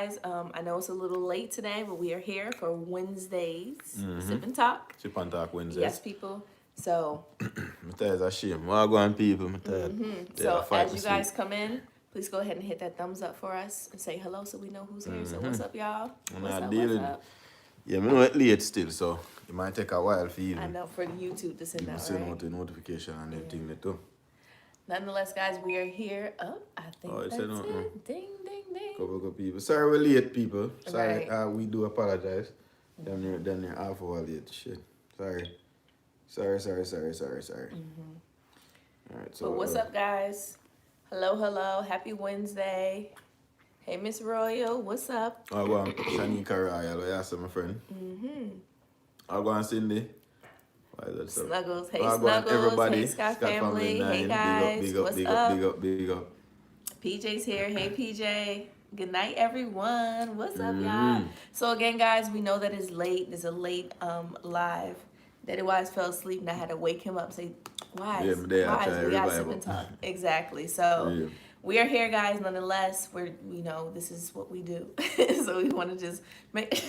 guys. I know it's a little late today, but we are here for Wednesdays. Sip and Talk. Sip and Talk Wednesdays. Yes, people. So, I'm tired of shame. Well, go on, people. I'm tired. so as you guys come in, please go ahead and hit that thumbs up for us and say hello so we know who's here. So what's up, y'all? What's up? Yeah, I know it's late still, so it might take a while for you. I know, for YouTube to send out, send right? out the notification and everything there too. Nonetheless, guys, we are here. Oh, I think that's it. Ding, ding, ding. Couple of people. Sorry we're late, people. Sorry, Right. we do apologize. Down there, half hour late. Shit. Sorry. All right, so. But what's up, guys? Hello. Happy Wednesday. Hey, Miss Royal, what's up? I'll go on Shanika Royal. I asked my friend. I'll go on Cindy. Snuggles. Hey, I'll go on Snuggles. everybody. Hey, Scott family. Hey, guys. Big up, what's big up? up, big up, big up. PJ's here. Hey, PJ. Good night, everyone. What's up, y'all? So again, guys, we know that it's late. There's a late live. Daddy Wise fell asleep, and I had to wake him up. Say, Wise, we got Sip and Talk. Exactly. So we are here, guys. Nonetheless, we know this is what we do. So we want to just make.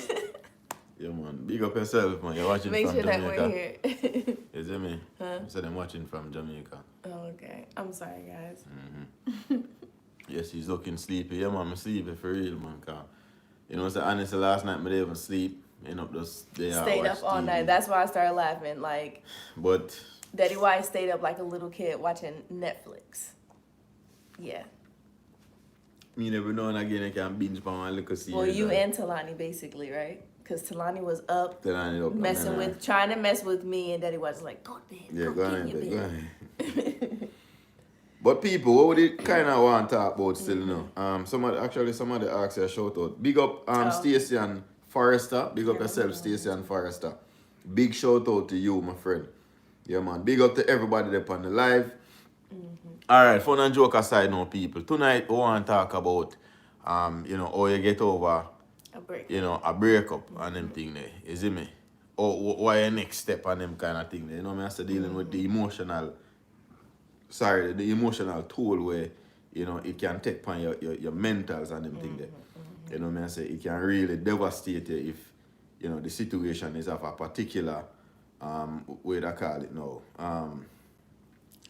Yeah, man. Big up yourself, man. You're watching Make from sure Jamaica. that we're here. Is it me? Huh? I said I'm watching from Jamaica. Oh, okay. I'm sorry, guys. Yes, he's looking sleepy. Yeah, man, I'm sleepy for real, man. Cause, you know, so honestly, last night I didn't even sleep. End up just stayed up all night. That's why I started laughing. Like, but Daddy White stayed up like a little kid watching Netflix. Yeah. Me every now and again I can binge on my little series. Well, you and Talani basically, right? Because Talani was up, Talani trying to mess with me, and Daddy was like, "Go to bed." Yeah, go ahead. But people, what would you kind of want to talk about still, you know? Somebody asked you a shout out. Big up Stacey and Forrester. Big up yourself, Stacey and Forrester. Big shout out to you, my friend. Yeah, man. Big up to everybody there on the live. Alright, fun and joke aside now, people. Tonight we want to talk about you know, how you get over a breakup and them thing there. You see me? Or what your next step and them kind of thing there. You know, I start dealing with the emotional toll where, you know, it can take upon your mentals and them thing there. You know what I say? It can really devastate you if, you know, the situation is of a particular way to call it now.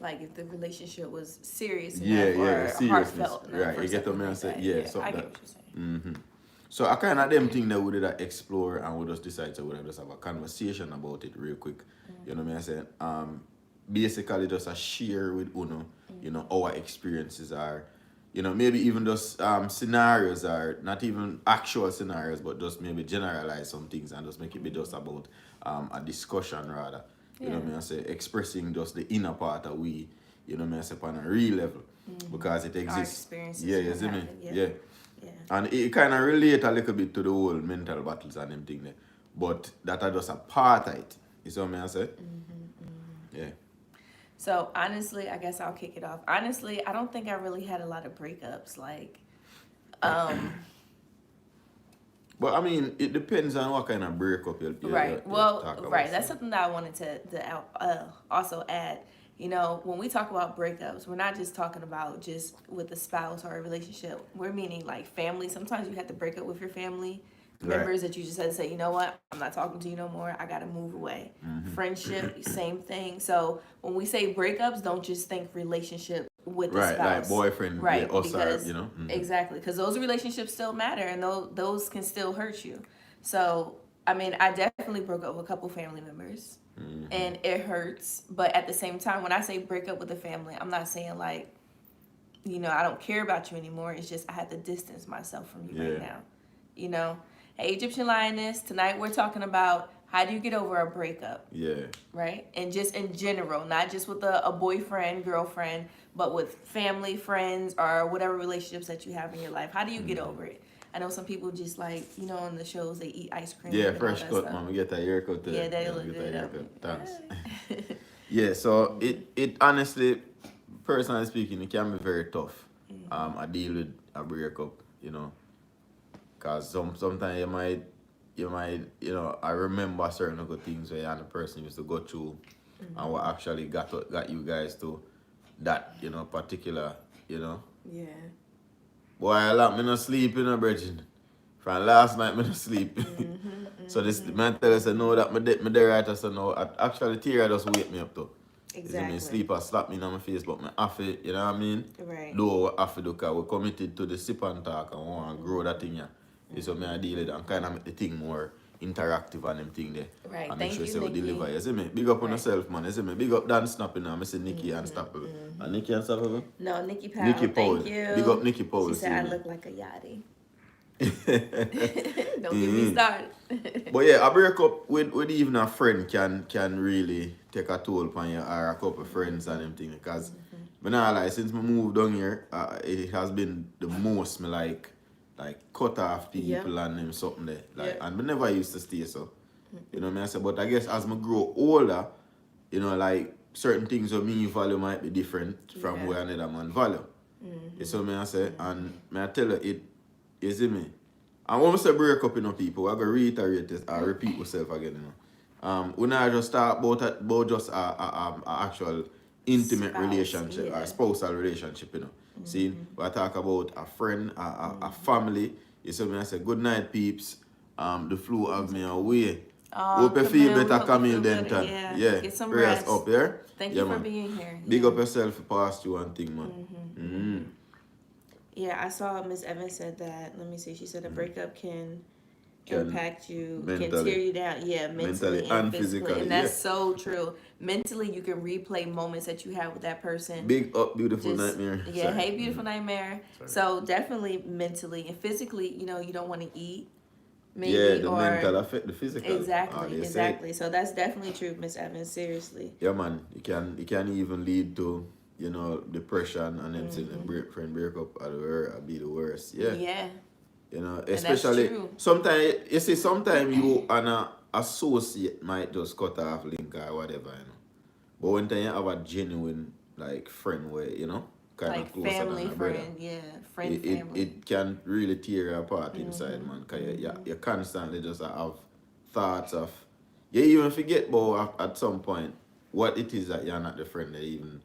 Like if the relationship was serious enough or heartfelt enough. Right, you get what I'm saying? Yeah, so I get what you're saying. So I kind of them thing that we did explore and we just decide to just have a conversation about it real quick. You know what I'm saying? Basically just a share with Uno, you know, our experiences are, you know, maybe even just scenarios are not even actual scenarios, but just maybe generalize some things and just make it be just about a discussion rather. You know what I say? Expressing just the inner part that we, you know what I say, on a real level. Because it exists. Our experiences. Yeah, you see me? Yeah. And it kind of relate a little bit to the whole mental battles and them thing there. But that are just a part of it. You see what I say? Yeah. So honestly, I guess I'll kick it off. Honestly, I don't think I really had a lot of breakups. Like, But I mean, it depends on what kind of breakup you right. Well, talk about. Right. That's something that I wanted to also add. You know, when we talk about breakups, we're not just talking about just with a spouse or a relationship. We're meaning like family. Sometimes you have to break up with your family members that you just had to say, you know what, I'm not talking to you no more. I got to move away. Friendship, same thing. So when we say breakups, don't just think relationship with the spouse. Right, like boyfriend, right? Because, you know. Exactly, because those relationships still matter and those can still hurt you. So, I mean, I definitely broke up with a couple family members. And it hurts. But at the same time, when I say break up with the family, I'm not saying like, you know, I don't care about you anymore. It's just I had to distance myself from you right now. You know? Hey, Egyptian Lioness, tonight we're talking about how do you get over a breakup? Yeah. Right? And just in general, not just with a boyfriend, girlfriend, but with family, friends, or whatever relationships that you have in your life. How do you get over it? I know some people just like, you know, in the shows, they eat ice cream. Yeah, fresh cut, man. We get that haircut today. Yeah, they look good. Thanks. Yeah, so it honestly, personally speaking, it can be very tough. I deal with a breakup, you know. Because sometimes you might, you know, I remember certain good things where the person used to go through and what actually got you guys to that, you know, particular, you know. Yeah. Boy, I let me not sleep, you know, Bridget. From last night, I don't sleep. So this man tell us, no, that my day right, I said, no, actually, Tiera just wake me up, though. Exactly. Sleep or slap me in my face, but I have to, you know what I mean? Right. Though I have to do, because we're committed to the sip and talk and want to grow that thing, yeah. So I deal with it and kind of make the thing more interactive and them thing there. Right. And make Thank sure you, we Nikki. deliver, you see me? Big up on yourself, man, you see me? Big up Dan Snapping now, I say Nikki Unstoppable. And Nikki Unstoppable? No, Nikki Powell. Nikki Powell. Thank you. Big up Nikki Powell. She said I look like a yachty. Don't get me started. But yeah, a breakup with even a friend can really take a toll upon you, or a couple of friends and them thing. Because me not lie, since I moved down here, it has been the most me like cut off people and them something there. Like, and me never used to stay so. You know what I say? But I guess as I grow older, you know, like certain things of me value might be different from where another man value. You see what I say? And I tell you, you see me? And when I say break up, you know, people, I'm going to reiterate this, I repeat myself again, you know. We not just talk about just a actual intimate relationship, or spousal relationship, you know. See, we talk about a friend, a family. You see me, I say, good night, peeps. The flu have me away. Hope you feel better, Camille, then time. Yeah, get some prayers rest. up, yeah? Thank you for being here. Big up yourself for past you and thing, man. Yeah, I saw Miss Evans said that. Let me see. She said a breakup can impact you, can tear you down. Yeah, mentally and physically. And that's so true. Mentally, you can replay moments that you had with that person. Big up, beautiful nightmare. Yeah, hey, beautiful nightmare. So definitely mentally and physically, you know, you don't want to eat. Maybe, the mental affect the physical. Exactly. So that's definitely true, Miss Evans. Seriously. Yeah, man. It can even lead to, you know, depression and them saying friend breakup will be the worst. Yeah. Yeah. You know, especially sometimes you and a associate might just cut off link or whatever, you know. But when you have a genuine like friend where, you know, kind like of closer family than a brother, family. It can really tear you apart inside, man. Cause you constantly just have thoughts of, you even forget about at some point what it is that you're not the friend that even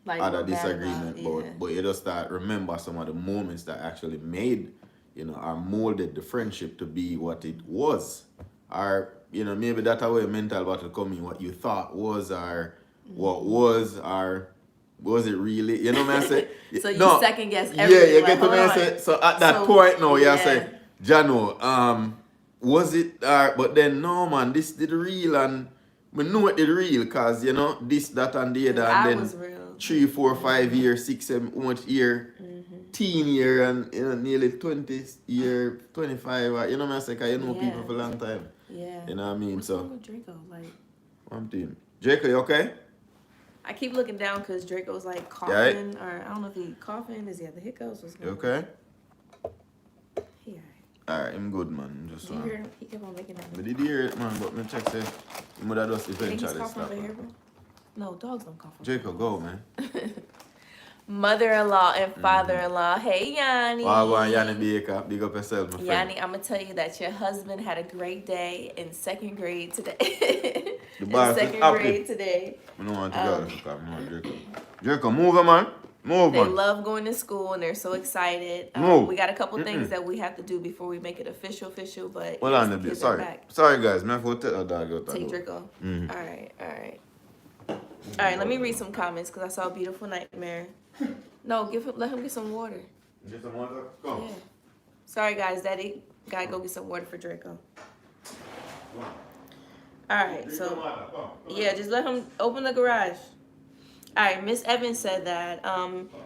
had a disagreement about, but you just start remember some of the moments that actually made, you know, or molded the friendship to be what it was, or you know, maybe that way mental battle coming what you thought was, or what was, or was it really, you know what I say? So you second guess everything. Yeah, you get what I say. So at that point now, you say, Jano, was it, but then no man, this did real, and we know it did real, cause you know this, that, and the other, and then 3, 4, 5 years, 6, 7, much year, teen year, and you know nearly 20 year, 25. You know what I say? Cause you know people for a long time. Yeah. You know what I mean? What's wrong with Draco? Like, one thing. Draco, you okay? I keep looking down because Draco's like coughing, or I don't know if he's coughing. Does he have the hiccups? What's going on? Okay? He alright, I'm good, man. Did you hear him? He kept on making that. I did hear it, man, but me check say he would have just eventually stop. No, dogs don't cough. Jacob, go, man. Mother-in-law and father-in-law. Hey, Yanni. Go on, Yanni Baker. Big up yourself, my friend. Yanni, I'm going to tell you that your husband had a great day in second grade today. The boss in second grade today. I don't want to go. Come on, Jacob. Jacob, move, man. Move, They man. love going to school and they're so excited. We got a couple things that we have to do before we make it official, but hold on a bit. Sorry, guys. Man, I have to take a dog out. Take Draco. All right. Let me read some comments because I saw a beautiful nightmare. No, let him get some water. Get some water? Go. Yeah. Sorry, guys. Daddy gotta go get some water for Draco. All right, so yeah, just let him open the garage. All right, Miss Evans said that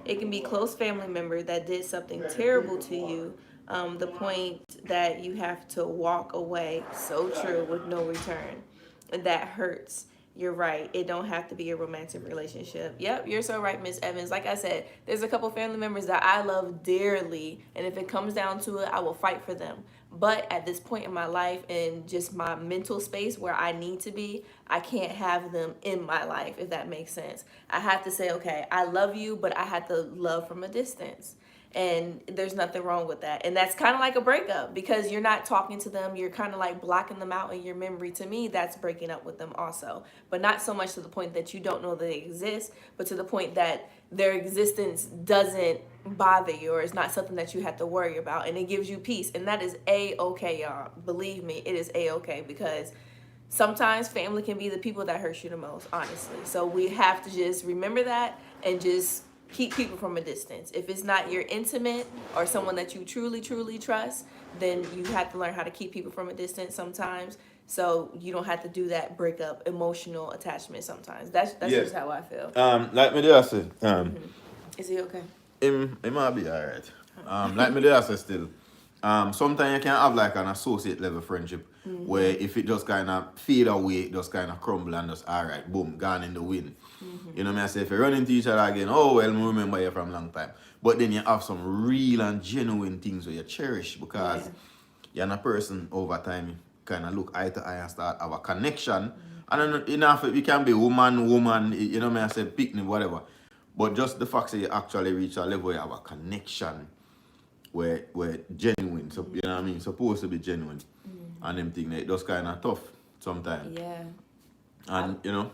it can be close family member that did something terrible to you, the point that you have to walk away. So true, with no return. That hurts. You're right. It don't have to be a romantic relationship. Yep, you're so right, Miss Evans. Like I said, there's a couple family members that I love dearly, and if it comes down to it, I will fight for them. But at this point in my life and just my mental space where I need to be, I can't have them in my life, if that makes sense. I have to say, okay, I love you, but I have to love from a distance. And there's nothing wrong with that. And that's kind of like a breakup because you're not talking to them. You're kind of like blocking them out in your memory. To me, that's breaking up with them also. But not so much to the point that you don't know that they exist, but to the point that their existence doesn't bother you or it's not something that you have to worry about. And it gives you peace. And that is A-okay, y'all. Believe me, it is A-okay because sometimes family can be the people that hurt you the most, honestly. So we have to just remember that and just keep people from a distance. If it's not your intimate or someone that you truly, truly trust, then you have to learn how to keep people from a distance sometimes. So you don't have to do that breakup emotional attachment sometimes. That's just how I feel. Like me there say, Is he okay? it might be alright. Like me there say still. Sometimes you can have like an associate level friendship where if it just kind of fade away, it just kind of crumble and just alright, boom, gone in the wind. You know what I say? If you run into each other again, oh well, I remember you from a long time. But then you have some real and genuine things where you cherish because you're a person over time, you kind of look eye to eye and start have a connection. And then enough, you can be woman, you know what I say, picnic, whatever. But just the fact that you actually reach a level where you have a connection where genuine, so you know what I mean, supposed to be genuine, and them things it just kind of tough sometimes. Yeah. And you know,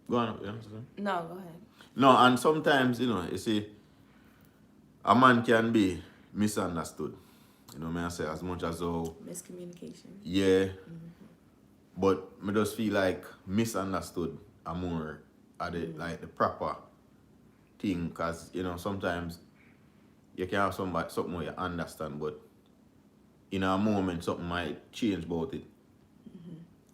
go on. Yeah, no, go ahead. No, and sometimes you know, you see, a man can be misunderstood. You know, what I say as much as though miscommunication. Yeah, but I just feel like misunderstood are more like the proper thing, because you know sometimes. You can have something where you understand, but in a moment something might change about it.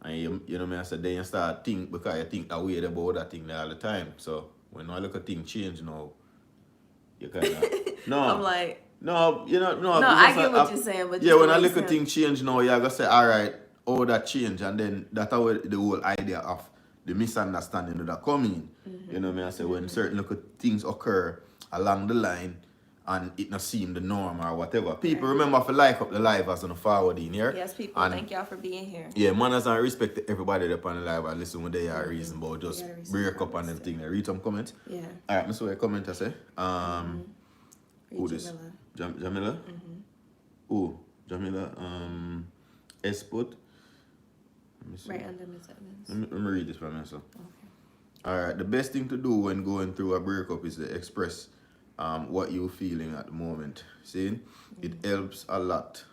And you know what I said, then you start think because you think that way about that thing all the time. So when I look at things change now, you kind of no. I'm like no, you know no. I get what you're saying, but yeah, when I look at things change now, you gotta say all right, oh that change, and then that's how the whole idea of the misunderstanding that come in. You know what I say, when certain little things occur along the line. And it not seem the norm or whatever. People remember to like up the live as on the forward in here. Yes, people, and thank y'all for being here. Yeah, manners and respect to everybody that on the live and listen when they are reason about just break up and them thing. Read some comments. Yeah. Alright, so a comment I say. Who this? Jamila? Who? Jamila Esput. Right under Miss Evans. Let me read this for myself. Okay. Alright, the best thing to do when going through a breakup is to express what you're feeling at the moment. See? It helps a lot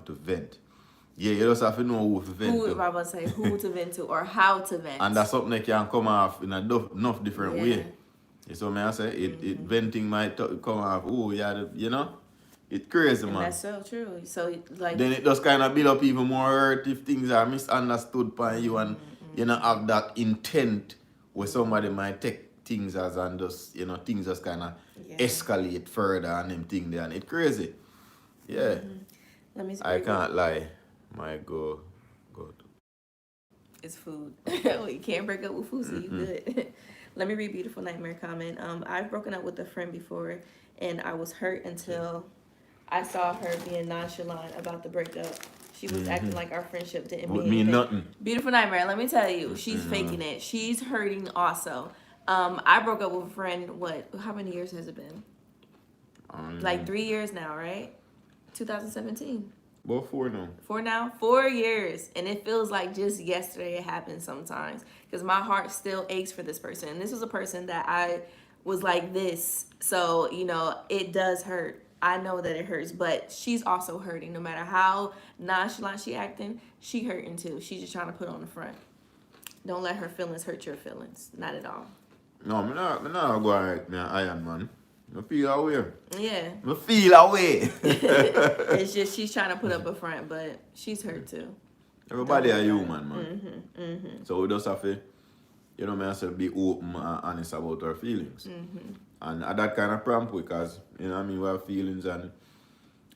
to vent. Yeah, you just have to know who to vent to. I was about to say who to vent to or how to vent. And that's something that can come off in enough different way. You see what I say? It venting might come off, oh yeah, you know? It's crazy, man. That's so true. So like then it just kind of build up even more hurt if things are misunderstood by you and you know have that intent where somebody might take things as and just you know things just kind of escalate further and them thing there and it's crazy. Yeah. Let me I can't lie. My good. It's food. You can't break up with food, so you good. Let me read Beautiful Nightmare comment. I've broken up with a friend before and I was hurt until I saw her being nonchalant about the breakup. She was acting like our friendship didn't mean nothing. Beautiful Nightmare, let me tell you, she's faking it. She's hurting also. I broke up with a friend, how many years has it been? Like 3 years now, right? 2017. Well, 4 now. 4 now? 4 years. And it feels like just yesterday it happened sometimes. Because my heart still aches for this person. And this was a person that I was like this. So, you know, it does hurt. I know that it hurts. But she's also hurting. No matter how nonchalant she acting, she hurting too. She's just trying to put on the front. Don't let her feelings hurt your feelings. Not at all. No, I'm not going like me Iron Man. I feel away. Yeah. I feel away. It's just she's trying to put up a front, but she's hurt too. Everybody are human, man. So we just have to, you know, I say be open and honest about our feelings. And that kind of prompt because, you know what I mean, we have feelings and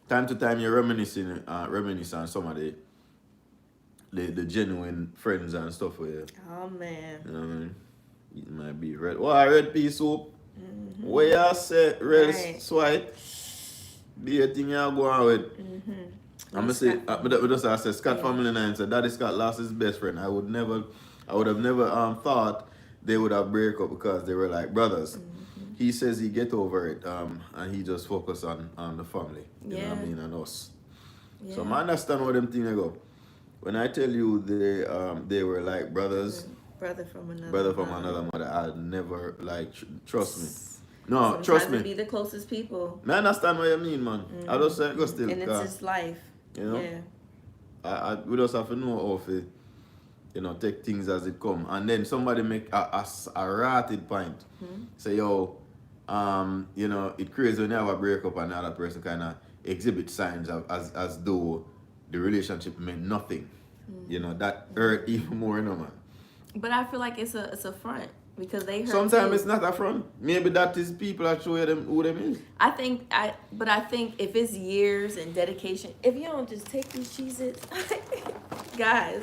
time to time you're reminiscing on some of the genuine friends and stuff with you. Oh man. You know what I mean? It might be red. Well, red pea soup. Where you say red swipe? Be a thing you go on with. I'm gonna say, I said Scott family nine said Daddy Scott lost his best friend. I would have never thought they would have break up because they were like brothers. he says he get over it, and he just focus on the family. You know what I Yeah. mean, and us. Yeah. So I understand how them things go. When I tell you they were like brothers, Brother from another mother, I'd never like trust me. No, Sometimes trust they me. be the closest people. I understand what you mean, man. I just say go still. And it's just life. You know? Yeah. We just have to know how to, take things as it come. And then somebody make a rated point. Say, yo, it crazy when you have a breakup and the other person kind of exhibit signs of, as though the relationship meant nothing. That hurt even more, man. But I feel like it's a front because they hurt. Sometimes it's not a front. Maybe that is people that show them who them is. I think if it's years and dedication, if you don't just take these cheeses, guys,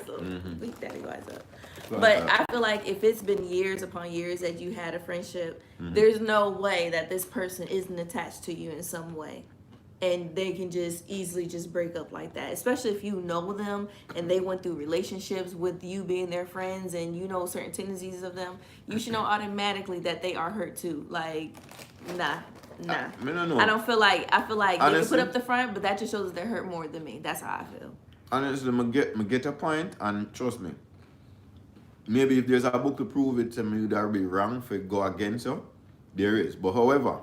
leave daddy guys up. But I feel like if it's been years upon years that you had a friendship, there's no way that this person isn't attached to you in some way. And they can just easily just break up like that, especially if you know them and they went through relationships with you being their friends and you know certain tendencies of them. You should know automatically that they are hurt too. Like, nah. I feel like honestly, they can put up the front, but that just shows that they're hurt more than me. That's how I feel. Honestly, I get a point, and trust me. Maybe if there's a book to prove it to me that would be wrong for it go against you, there is. But however,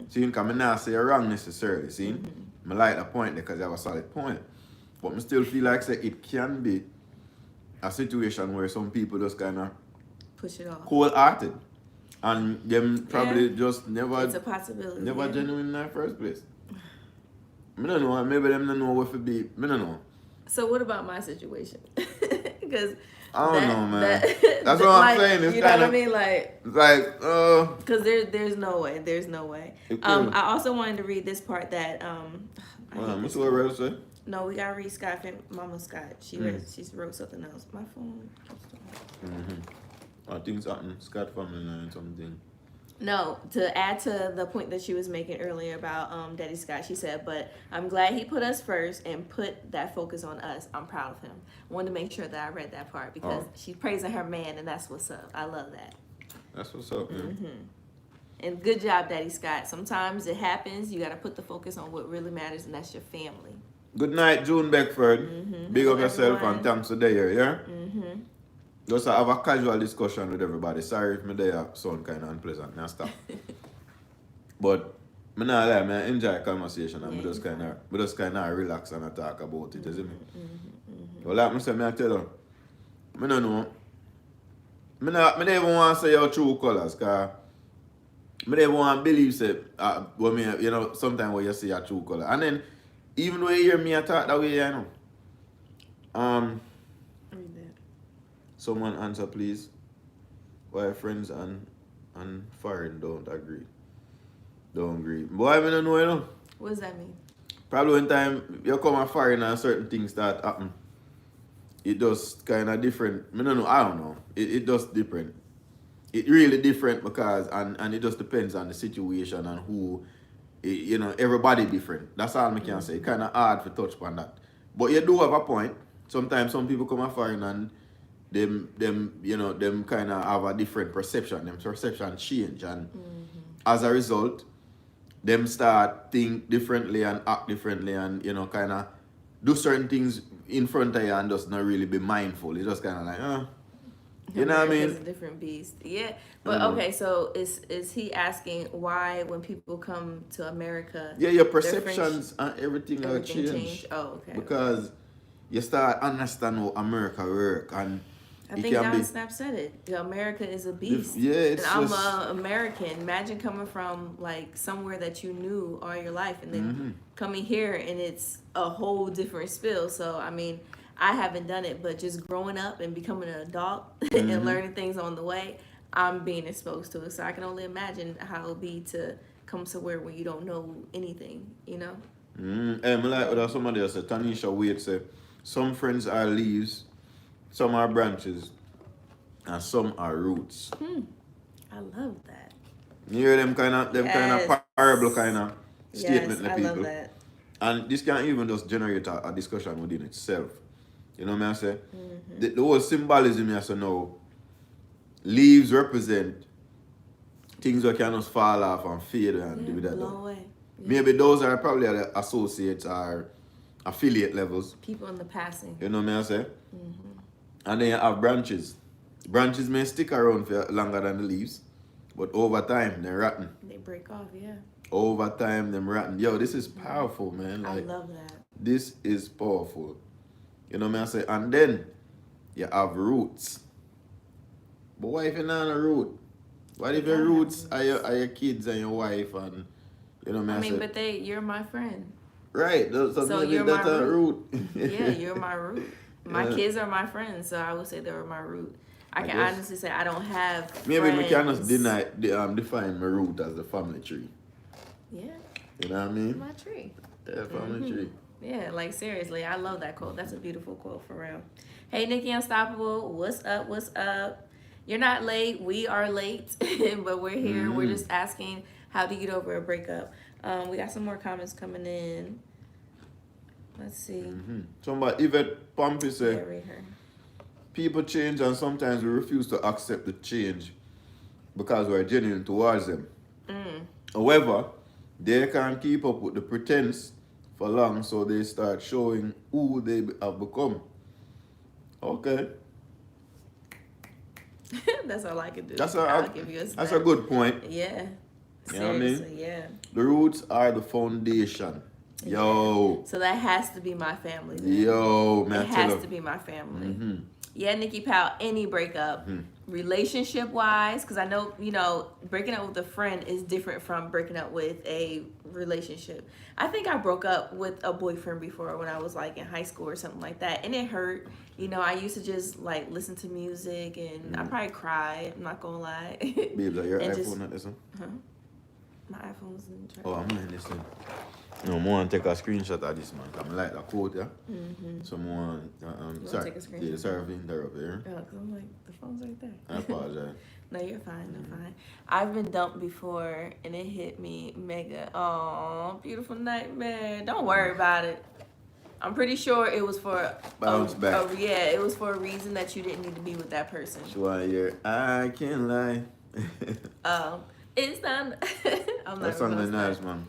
see, I'm not say you're wrong necessarily, see? I like the point because you have a solid point. But I still feel like say it can be a situation where some people just kind of push it off. Cold-hearted. And them probably just never... It's a possibility. Never genuine in the first place. I don't know. Maybe them don't know what to be. I don't know. So what about my situation? Because... I don't know, man. That's what I'm saying. It's you know what I mean? Because there's no way. There's no way. I also wanted to read this part that what's what I say? No, we gotta read Scott. Mama Scott. She wrote something else. My phone. Things happen. Scott family and something. No, to add to the point that she was making earlier about Daddy Scott, she said, but I'm glad he put us first and put that focus on us. I'm proud of him. Wanted to make sure that I read that part because she's praising her man, and that's what's up. I love that. That's what's up, man. And good job, Daddy Scott. Sometimes it happens. You got to put the focus on what really matters, and that's your family. Good night, June Beckford. Big up yourself and thanks for the year, yeah? Just have a casual discussion with everybody. Sorry if my day sound kind of unpleasant. Now stop. But I not lie, I enjoy conversation and we just kind of relax and talk about it, isn't it? Well, like I said, I tell you, I don't know. I don't even want to say your true colors, because I don't even want to believe say, sometimes when you see your true color. And then, even though you hear me talk that way, you know. Someone answer, please. Why friends and foreign don't agree? Don't agree. Boy, I don't know, you know. What does that mean? Probably when time you come and foreign and certain things start happen, it does kind of different. I don't know. It does different. It really different because, and it just depends on the situation and who, everybody different. That's all I can say. It kind of hard to touch upon that. But you do have a point. Sometimes some people come and foreign and them kind of have a different perception. Them perception change, and as a result, them start think differently and act differently, and kind of do certain things in front of you and just not really be mindful. It's just kind of like, you know what I mean? It's a different beast. Yeah, but okay. So is he asking why when people come to America? Yeah, your perceptions and everything will change. Oh, okay. Because you start understand how America work, and I think Don Snap said it. America is a beast. Yeah, it's and I'm an American. Imagine coming from like somewhere that you knew all your life, and then coming here, and it's a whole different spill. So I mean, I haven't done it, but just growing up and becoming an adult and learning things on the way, I'm being exposed to it. So I can only imagine how it'll be to come somewhere where you don't know anything. You know. I like what somebody else said. Tanisha Wade said, some friends are leaves, some are branches, and some are roots. I love that. You hear them kind of parable kind of statement to people. I love that. And this can even just generate a discussion within itself. You know what I say? The whole symbolism here, so now, leaves represent things that can just fall off and fade and do that. Blow away. Yeah. Maybe those are probably the associates or affiliate levels. People in the passing. You know what I say? And then you have branches. Branches may stick around for longer than the leaves, but over time they're rotten. They break off, yeah. Over time, them rotten. Yo, this is powerful, man. Like, I love that. This is powerful. You know what I say? And then you have roots. But what if you're not a root? What if your roots are your kids and your wife and you know what I mean? But you're my friend. Right. So you're that's my a root. Yeah, you're my root. My kids are my friends, so I would say they were my root. I can honestly say I don't have maybe friends. we cannot define my root as the family tree. Yeah. You know what I mean? My tree. Yeah, family tree. Yeah, like seriously, I love that quote. That's a beautiful quote for real. Hey, Nikki Unstoppable, what's up? What's up? You're not late. We are late, but we're here. We're just asking how to get over a breakup. We got some more comments coming in. Let's see. Somebody, Yvette Pompey said, Yeah, read her. people change and sometimes we refuse to accept the change because we're genuine towards them. However, they can't keep up with the pretense for long, so they start showing who they have become. Okay. That's all I can do. I'll give you a that's a good point. Yeah. You know what I mean? Seriously, yeah. The roots are the foundation. Yo. So that has to be my family. Then. Yo, man. It has to be my family. Yeah, Nikki Powell, any breakup, relationship wise, because I know, breaking up with a friend is different from breaking up with a relationship. I think I broke up with a boyfriend before when I was like in high school or something like that, and it hurt. I used to just like listen to music and I probably cry. I'm not gonna lie. Babes, are your And iPhone not this one? Huh? My iPhone's in charge. Oh, I'm not this one. No, I want to take a screenshot of this, man. I like the quote, yeah? So I want, sorry. take a screenshot? Yeah, sorry for interrupting here. Yeah, 'cause I'm like, the phone's right there. I apologize. No, you're fine. You're fine. I've been dumped before, and it hit me mega. Oh, beautiful nightmare. Don't worry about it. I'm pretty sure it was for Bounce back. Yeah, it was for a reason that you didn't need to be with that person. She want to hear, I can't lie. It's not. I'm not That song is nice, man.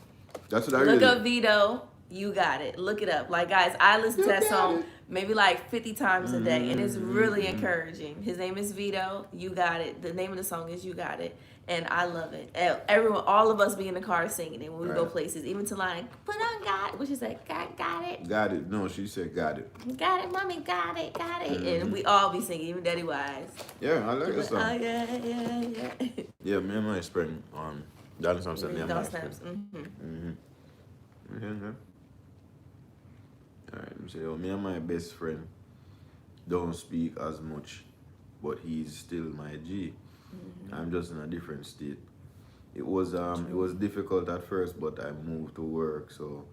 That's what I Look really... up Vito. You got it. Look it up. Like, guys, I listen to that song maybe like 50 times a day, and it's really encouraging. His name is Vito. You got it. The name of the song is You Got It, and I love it. Everyone, all of us be in the car singing it when we go places, even to like, put on God, what she said, got it. Got it. No, she said got it. Got it, mommy, got it. And we all be singing, even Daddy Wise. Yeah, I like the song. Oh, yeah. Yeah, me and my friend, Johnny Sampson, me and my Snaps. friend. Alright, let me say, me and my best friend don't speak as much, but he's still my G. I'm just in a different state. It was difficult at first, but I moved to work, so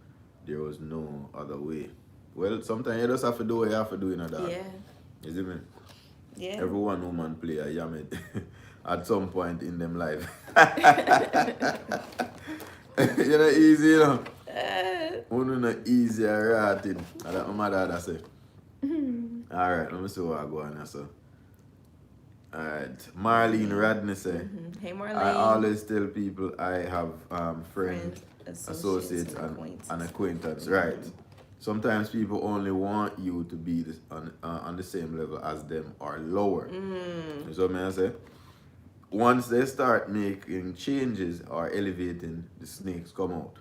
there was no other way. Well, sometimes you just have to do what you have to do in a dog. Yeah. You see me? Yeah. Every one woman play a yammed at some point in them life. You know, easy, you know. One not easy rating. That's what my dad say. Alright, let me see what I go on here, so. Alright, Marlene Radney say, Hey, Marlene. I always tell people I have friends, associates, and acquaintances. Right. Sometimes people only want you to be on the same level as them or lower. You know what I say? Once they start making changes or elevating, the snakes come out.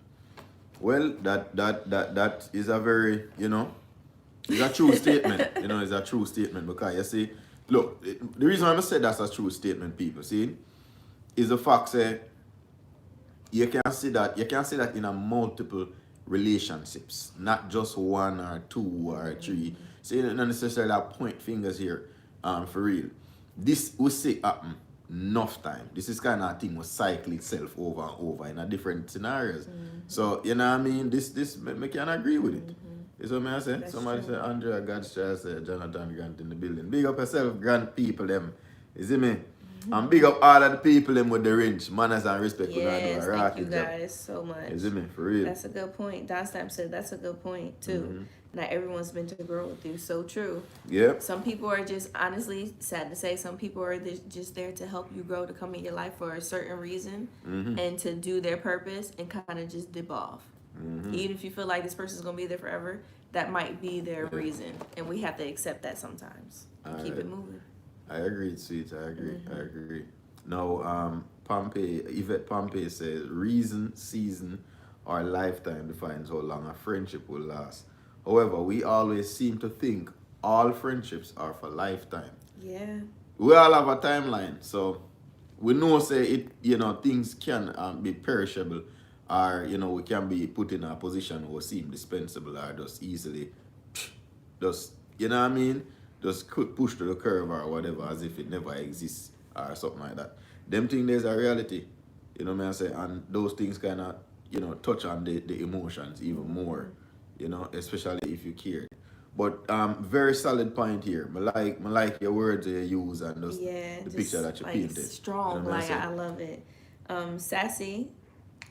Well, that is a very, it's a true statement. It's a true statement because you see, look, the reason why I said that's a true statement, people, see, is the fact that you can see that in a multiple relationships, not just one or two or three. So you don't necessarily point fingers here, for real. This we see happen enough time. This is kind of thing will cycle itself over and over in a different scenarios. So you know what I mean. This me can agree with it. You know what I say? Somebody say Andre, God's child, say Jonathan Grant in the building. Big up yourself, Grant people them. You see me? And big up all of the people them with the range, manners and respect. Yes, thank you guys so much. Is it me? For real. That's a good point. Don Stamp said that's a good point too. Not everyone's meant to grow with you. So true. Yep. Some people are just, honestly, sad to say, some people are just there to help you grow, to come in your life for a certain reason and to do their purpose and kind of just dip off. Even if you feel like this person's going to be there forever, that might be their reason. And we have to accept that sometimes. And keep it moving. I agree, sweet. I agree. Now, Yvette Pompey says, reason, season, or lifetime defines how long a friendship will last. However, we always seem to think all friendships are for lifetime. Yeah. We all have a timeline, so we know say it. Things can be perishable, or we can be put in a position where seem dispensable, or just easily, just just push to the curve or whatever, as if it never exists or something like that. Them things there's a reality, I say, and those things kind of touch on the emotions even more. Especially if you care. But very solid point here. I like your words you use and the picture that you painted. Strong, I love it. Sassy,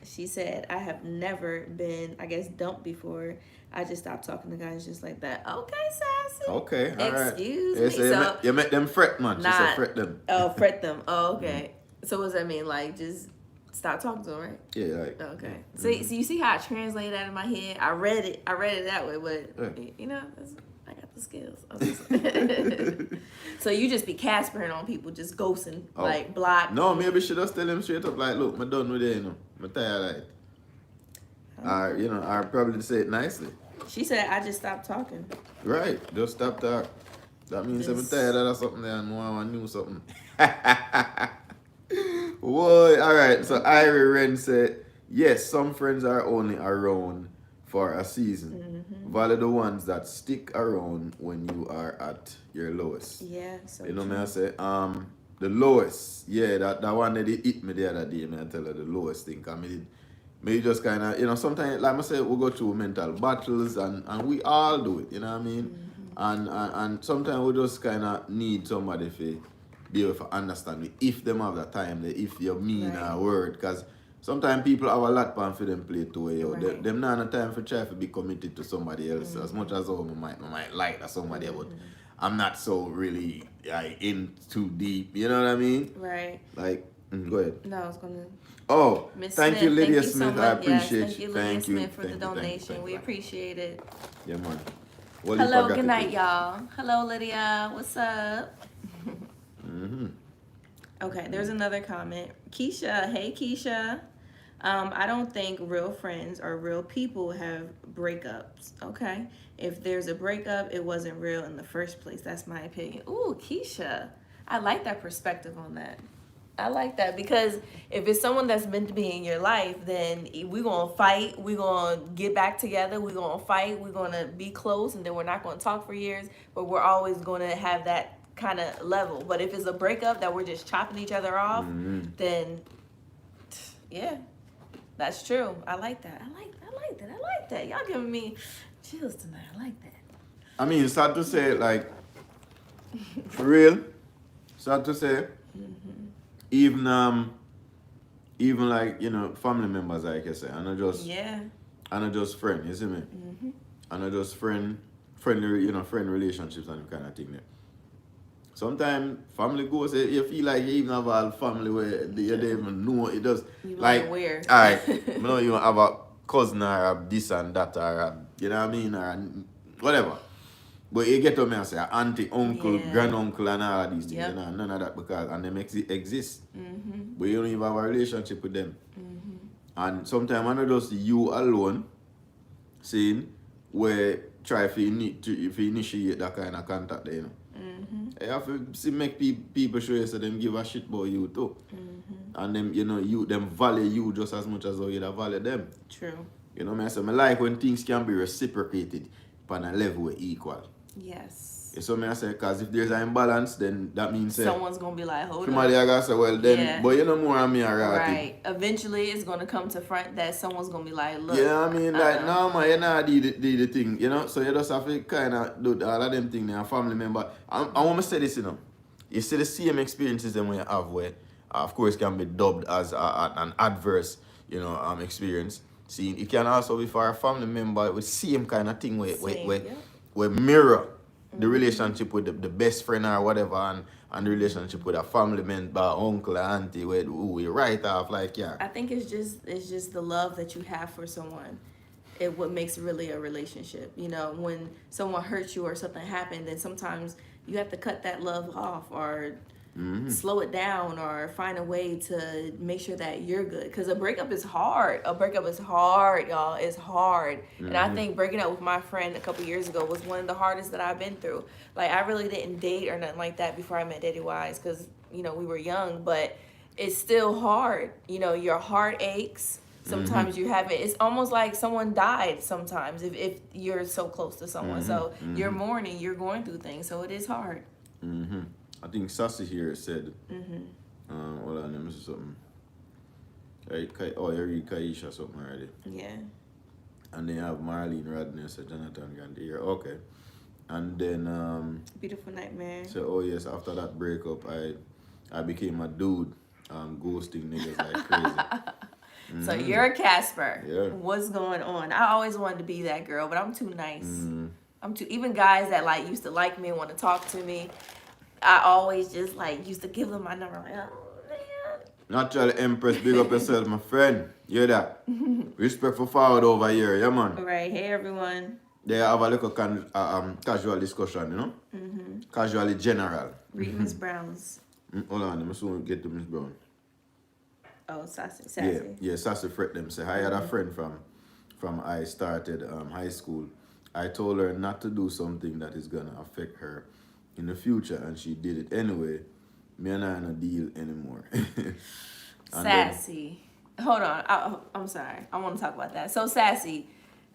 she said, I have never been, I guess, dumped before. I just stopped talking to guys just like that. Okay, Sassy. Okay, all right. Excuse me. So you make them fret, man. She said fret them. Oh, fret them. Oh, okay. So what does that mean? Like, just stop talking to them, right? Yeah, like. Okay. So you see how I translate that in my head? I read it that way, but I got the skills. So you just be Caspering on people, just ghosting, like block. No, maybe she just tell them straight up, like, look, I'm done with it, I'm tired of it. I probably say it nicely. She said, I just stopped talking. Right, just stop talking. That means I'm tired of something there and more I knew something. Whoa, alright, so Irie Wren said, yes, some friends are only around for a season. Value the ones that stick around when you are at your lowest. Yeah, so me I say, the lowest, that one that they hit me the other day, I tell her the lowest thing. Me just kind of, sometimes, like I said, we go through mental battles and we all do it, you know what I mean? And sometimes we just kind of need somebody to be able to understand me if them have the time, if you mean a word, because sometimes people have a lot for them play too. Them not have time for try to be committed to somebody else as much as I might like that somebody, but I'm not so really in too deep, you know what I mean? Right. Like, go ahead. No, I was going to. Oh, Ms. thank Smith, you, Lydia thank you Smith. so I much. appreciate Thank you, you. Lydia Thank you. Smith, for the donation. We appreciate it. Yeah, man. Hello, good night, y'all. Hello, Lydia. What's up? Okay, there's another comment. Keisha, hey, Keisha. I don't think real friends or real people have breakups. Okay, if there's a breakup, it wasn't real in the first place. That's my opinion. Ooh, Keisha, I like that perspective on that. I like that, because if it's someone that's meant to be in your life, then we're going to fight. We're going to get back together. We're going to fight. We're going to be close, and then we're not going to talk for years, but we're always going to have that kind of level. But if it's a breakup that we're just chopping each other off, then yeah, that's true. I like that. I like that. Y'all giving me chills tonight. I like that. I mean, sad to say, like, for real, sad to say, even like, family members, like I say, and not just friend, you see me? And not just friend relationships and kind of thing there. Sometimes family goes, you feel like you even have a family where you don't even know it does. Like, where? Alright, you know, you have a cousin or a this and that, or a, you know what I mean, or a, whatever. But you get to me and say auntie, uncle, granduncle, and all of these things. You know, none of that, because and them exist. But you don't even have a relationship with them. And sometimes I not just you alone saying where try if you initiate that kind of contact there, you know. You have to make people show you so them give a shit about you too. And them, them value you just as much as how you value them. True. You know, I say, I like when things can be reciprocated on a level equal. Yes. So I say, because if there's an imbalance, then that means someone's gonna be like, hold on. Somebody I gotta say, well then, but you know more on me already. Right. Eventually, it's gonna come to front that someone's gonna be like, look. Yeah, I mean, like, no man, you not do the thing, you know. So you just have to kind of do all of them things. Now, family member, I want to say this, you see the same experiences that we have where, of course, can be dubbed as an adverse, experience. See, it can also be for a family member with same kind of thing where mirror the relationship with the best friend or whatever and the relationship with a family member, uncle or auntie, who we write off like, yeah. I think it's just the love that you have for someone. What makes really a relationship. When someone hurts you or something happened, then sometimes you have to cut that love off or slow it down or find a way to make sure that you're good. Because a breakup is hard. A breakup is hard, y'all. It's hard. And I think breaking up with my friend a couple years ago was one of the hardest that I've been through. Like, I really didn't date or nothing like that before I met Daddy Wise because, we were young. But it's still hard. Your heart aches. Sometimes you have it. It's almost like someone died sometimes if you're so close to someone. So you're mourning. You're going through things. So it is hard. I think Sassy here said, hold on, let me see something. You read Kaisha something already. Yeah. And then you have Marlene Rodney, said Jonathan Gandhi here. Okay. And then Beautiful Nightmare. So oh yes, after that breakup I became a dude, ghosting niggas like crazy. So you're a Casper. Yeah. What's going on? I always wanted to be that girl, but I'm too nice. I'm too, even guys that used to like me and want to talk to me, I always just used to give them my number. Like, oh man. Natural Empress, big up yourself, my friend. You hear that? Respect for forward over here, yeah man. All right, hey everyone. They have a little casual discussion, Casually general. Read Miss Brown's. Hold on, I'm soon get to Miss Brown. Oh, Sassy. Yeah, Sassy fret them. Say, I had a friend from I started high school. I told her not to do something that is gonna affect her in the future, and she did it anyway. Me and I don't deal anymore. Sassy. Hold on. I'm sorry. I want to talk about that. So Sassy,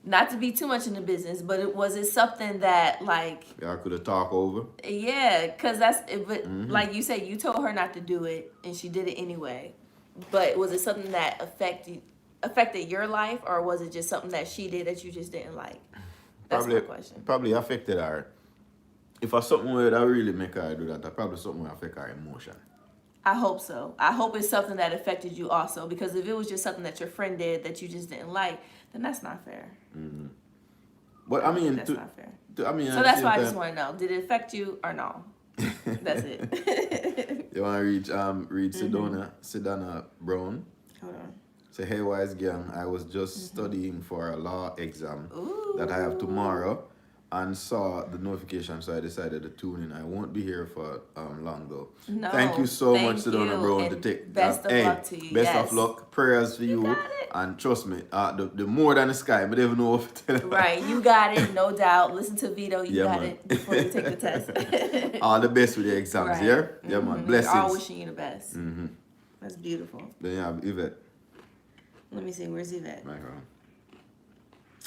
not to be too much in the business, but was it something that y'all could have talked over? Yeah, because that's it. But like you said, you told her not to do it, and she did it anyway. But was it something that affected your life, or was it just something that she did that you just didn't like? That's my question. Probably affected her. If it's something where that really make her do that, probably something will affect her emotion. I hope so. I hope it's something that affected you also, because if it was just something that your friend did that you just didn't like, then that's not fair. But I mean, that's not fair. So that's why I just want to know: did it affect you or no? That's it. You want to read Sedona Brown? Hold on. Say, hey, wise gang, I was just studying for a law exam that I have tomorrow and saw the notification, so I decided to tune in. I won't be here for long, though. No, thank you so much, Sedona Brown, to take. Best of luck to you. Best of luck. Prayers for you. And trust me, the more than the sky, but they don't know what to tell you. Right, you got it, no doubt. Listen to Vito, you got it before you take the test. All the best with your exams, right. Yeah? Yeah, man. Blessings. We're all wishing you the best. That's beautiful. Then you have Yvette. Let me see, where's Yvette? Right around.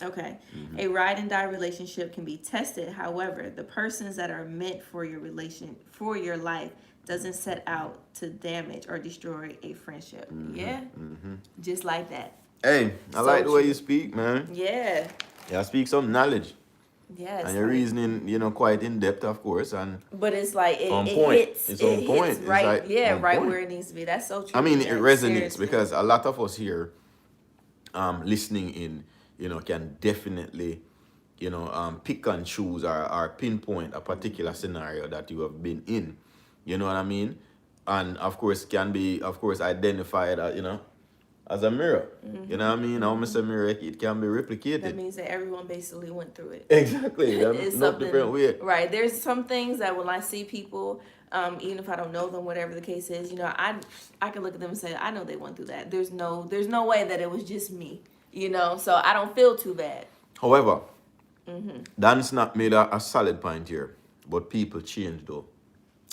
Okay. A ride and die relationship can be tested. However, the persons that are meant for your life doesn't set out to damage or destroy a friendship. Yeah? Just like that. Hey, I like the way you speak, man. Yeah. Yeah, speak some knowledge. Yes. And your reasoning, quite in depth, of course, but it's like it hits. It's on point. Hits right, it's right where it needs to be. That's so true. I mean, it resonates seriously. because a lot of us here, listening in, can definitely, pick and choose or pinpoint a particular scenario that you have been in. You know what I mean? And of course, can be, identified, as a mirror. You know what I mean? How Mr. Mirror, it can be replicated. That means that everyone basically went through it. Exactly. It's no different way. Right. There's some things that when I see people, even if I don't know them, whatever the case is, I can look at them and say, I know they went through that. There's no way that it was just me, so I don't feel too bad. However, Dan's not made a solid point here, but people change though.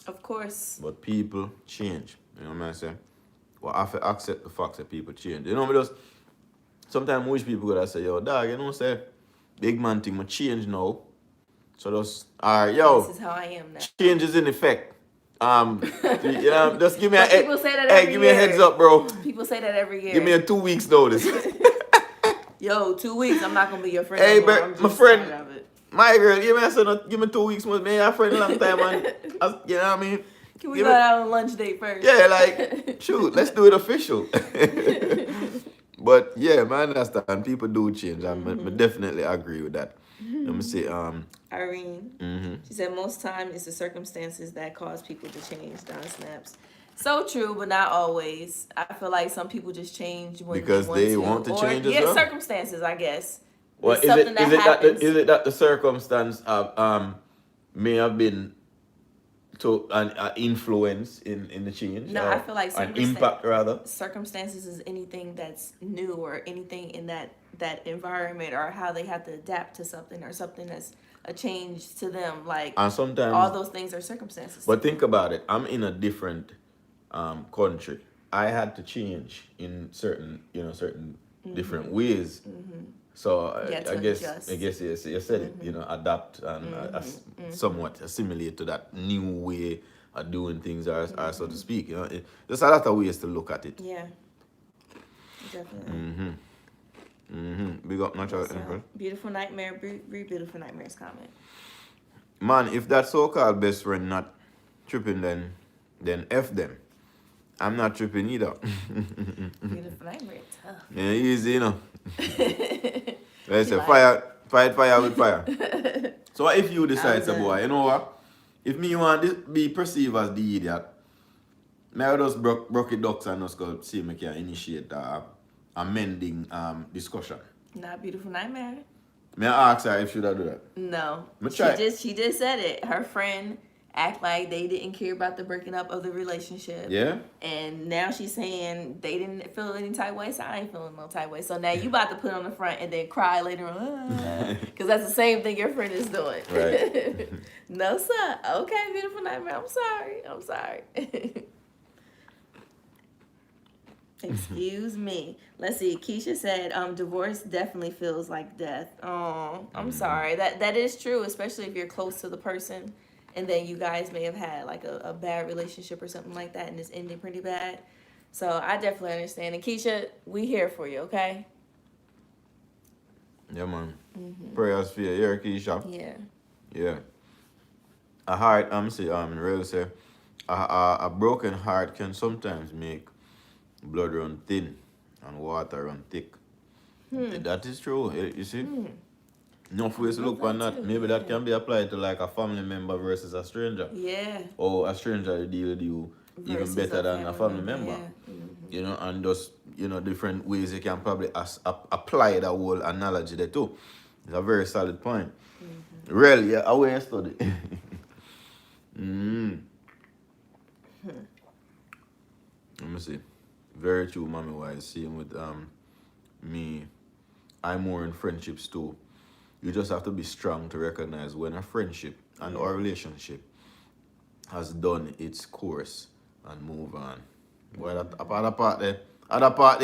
Of course. But people change. You know what I'm saying? Well, I have to accept the fact that people change. Because sometimes wish people could say, yo, dog, say, big man thing, I change now. So just, all right, yo. This is how I am now. Change is in effect. Just give me people say that every give me a heads up, bro. People say that every year. Give me a 2 weeks notice. Yo, 2 weeks, I'm not going to be your friend. Hey, no my friend, my girl, give me 2 weeks with me, a friend a long time, and you know what I mean? Can we go out on lunch date first? Yeah, like, shoot, let's do it official. But yeah, man, I understand. People do change. I definitely agree with that. Let me see. Irene, she said most time it's the circumstances that cause people to change. Don snaps. So true, but not always. I feel like some people just change when because they want to change as well. Circumstances, I guess. Well, is it that the circumstance may have been to an influence in the change? No, I feel like an impact rather. Circumstances is anything that's new or anything in that environment or how they have to adapt to something or something that's a change to them. Like, and sometimes all those things are circumstances. But think about it. I'm in a different country. I had to change in certain different ways. So I guess yes, you said it. Adapt and somewhat assimilate to that new way of doing things, or so to speak. There's a lot of ways to look at it. Yeah, definitely. Big up natural influence. Beautiful nightmare. Read Beautiful Nightmare's comment. Man, if that so-called best friend not tripping, then F them. I'm not tripping either. Beautiful Nightmare, tough. Yeah, easy, Let's say fight fire with fire. So what if you decide, say, boy, you know what? If me want to be perceived as the idiot, may I just broke it ducks and just go see if I can initiate a mending discussion. Not Beautiful Nightmare. May I ask her if she should do that? No. She just said it. Her friend act like they didn't care about the breaking up of the relationship. Yeah. And now she's saying they didn't feel any type way, so I ain't feeling no type way. So now you about to put on the front and then cry later on. Because that's the same thing your friend is doing. Right. No, sir. Okay, Beautiful Nightmare. I'm sorry. Excuse me. Let's see. Keisha said, divorce definitely feels like death. Oh, I'm sorry. That is true, especially if you're close to the person and then you guys may have had like a bad relationship or something like that and it's ending pretty bad. So I definitely understand. And Keisha, we here for you, okay? Yeah, man. Prayers for you. Yeah, Keisha. Yeah. Yeah. A heart, really say, a broken heart can sometimes make blood run thin and water run thick. That is true. You see? Enough ways to look on that. Maybe that can be applied to like a family member versus a stranger. Yeah. Or a stranger deal with you even better than a family member. Yeah. And just, different ways you can probably apply that whole analogy there too. It's a very solid point. Really, yeah, away I study. Let me see. Very true, mommy wise. Same with me. I'm more in friendships too. You just have to be strong to recognize when a friendship and or relationship has done its course and move on. Well, other part there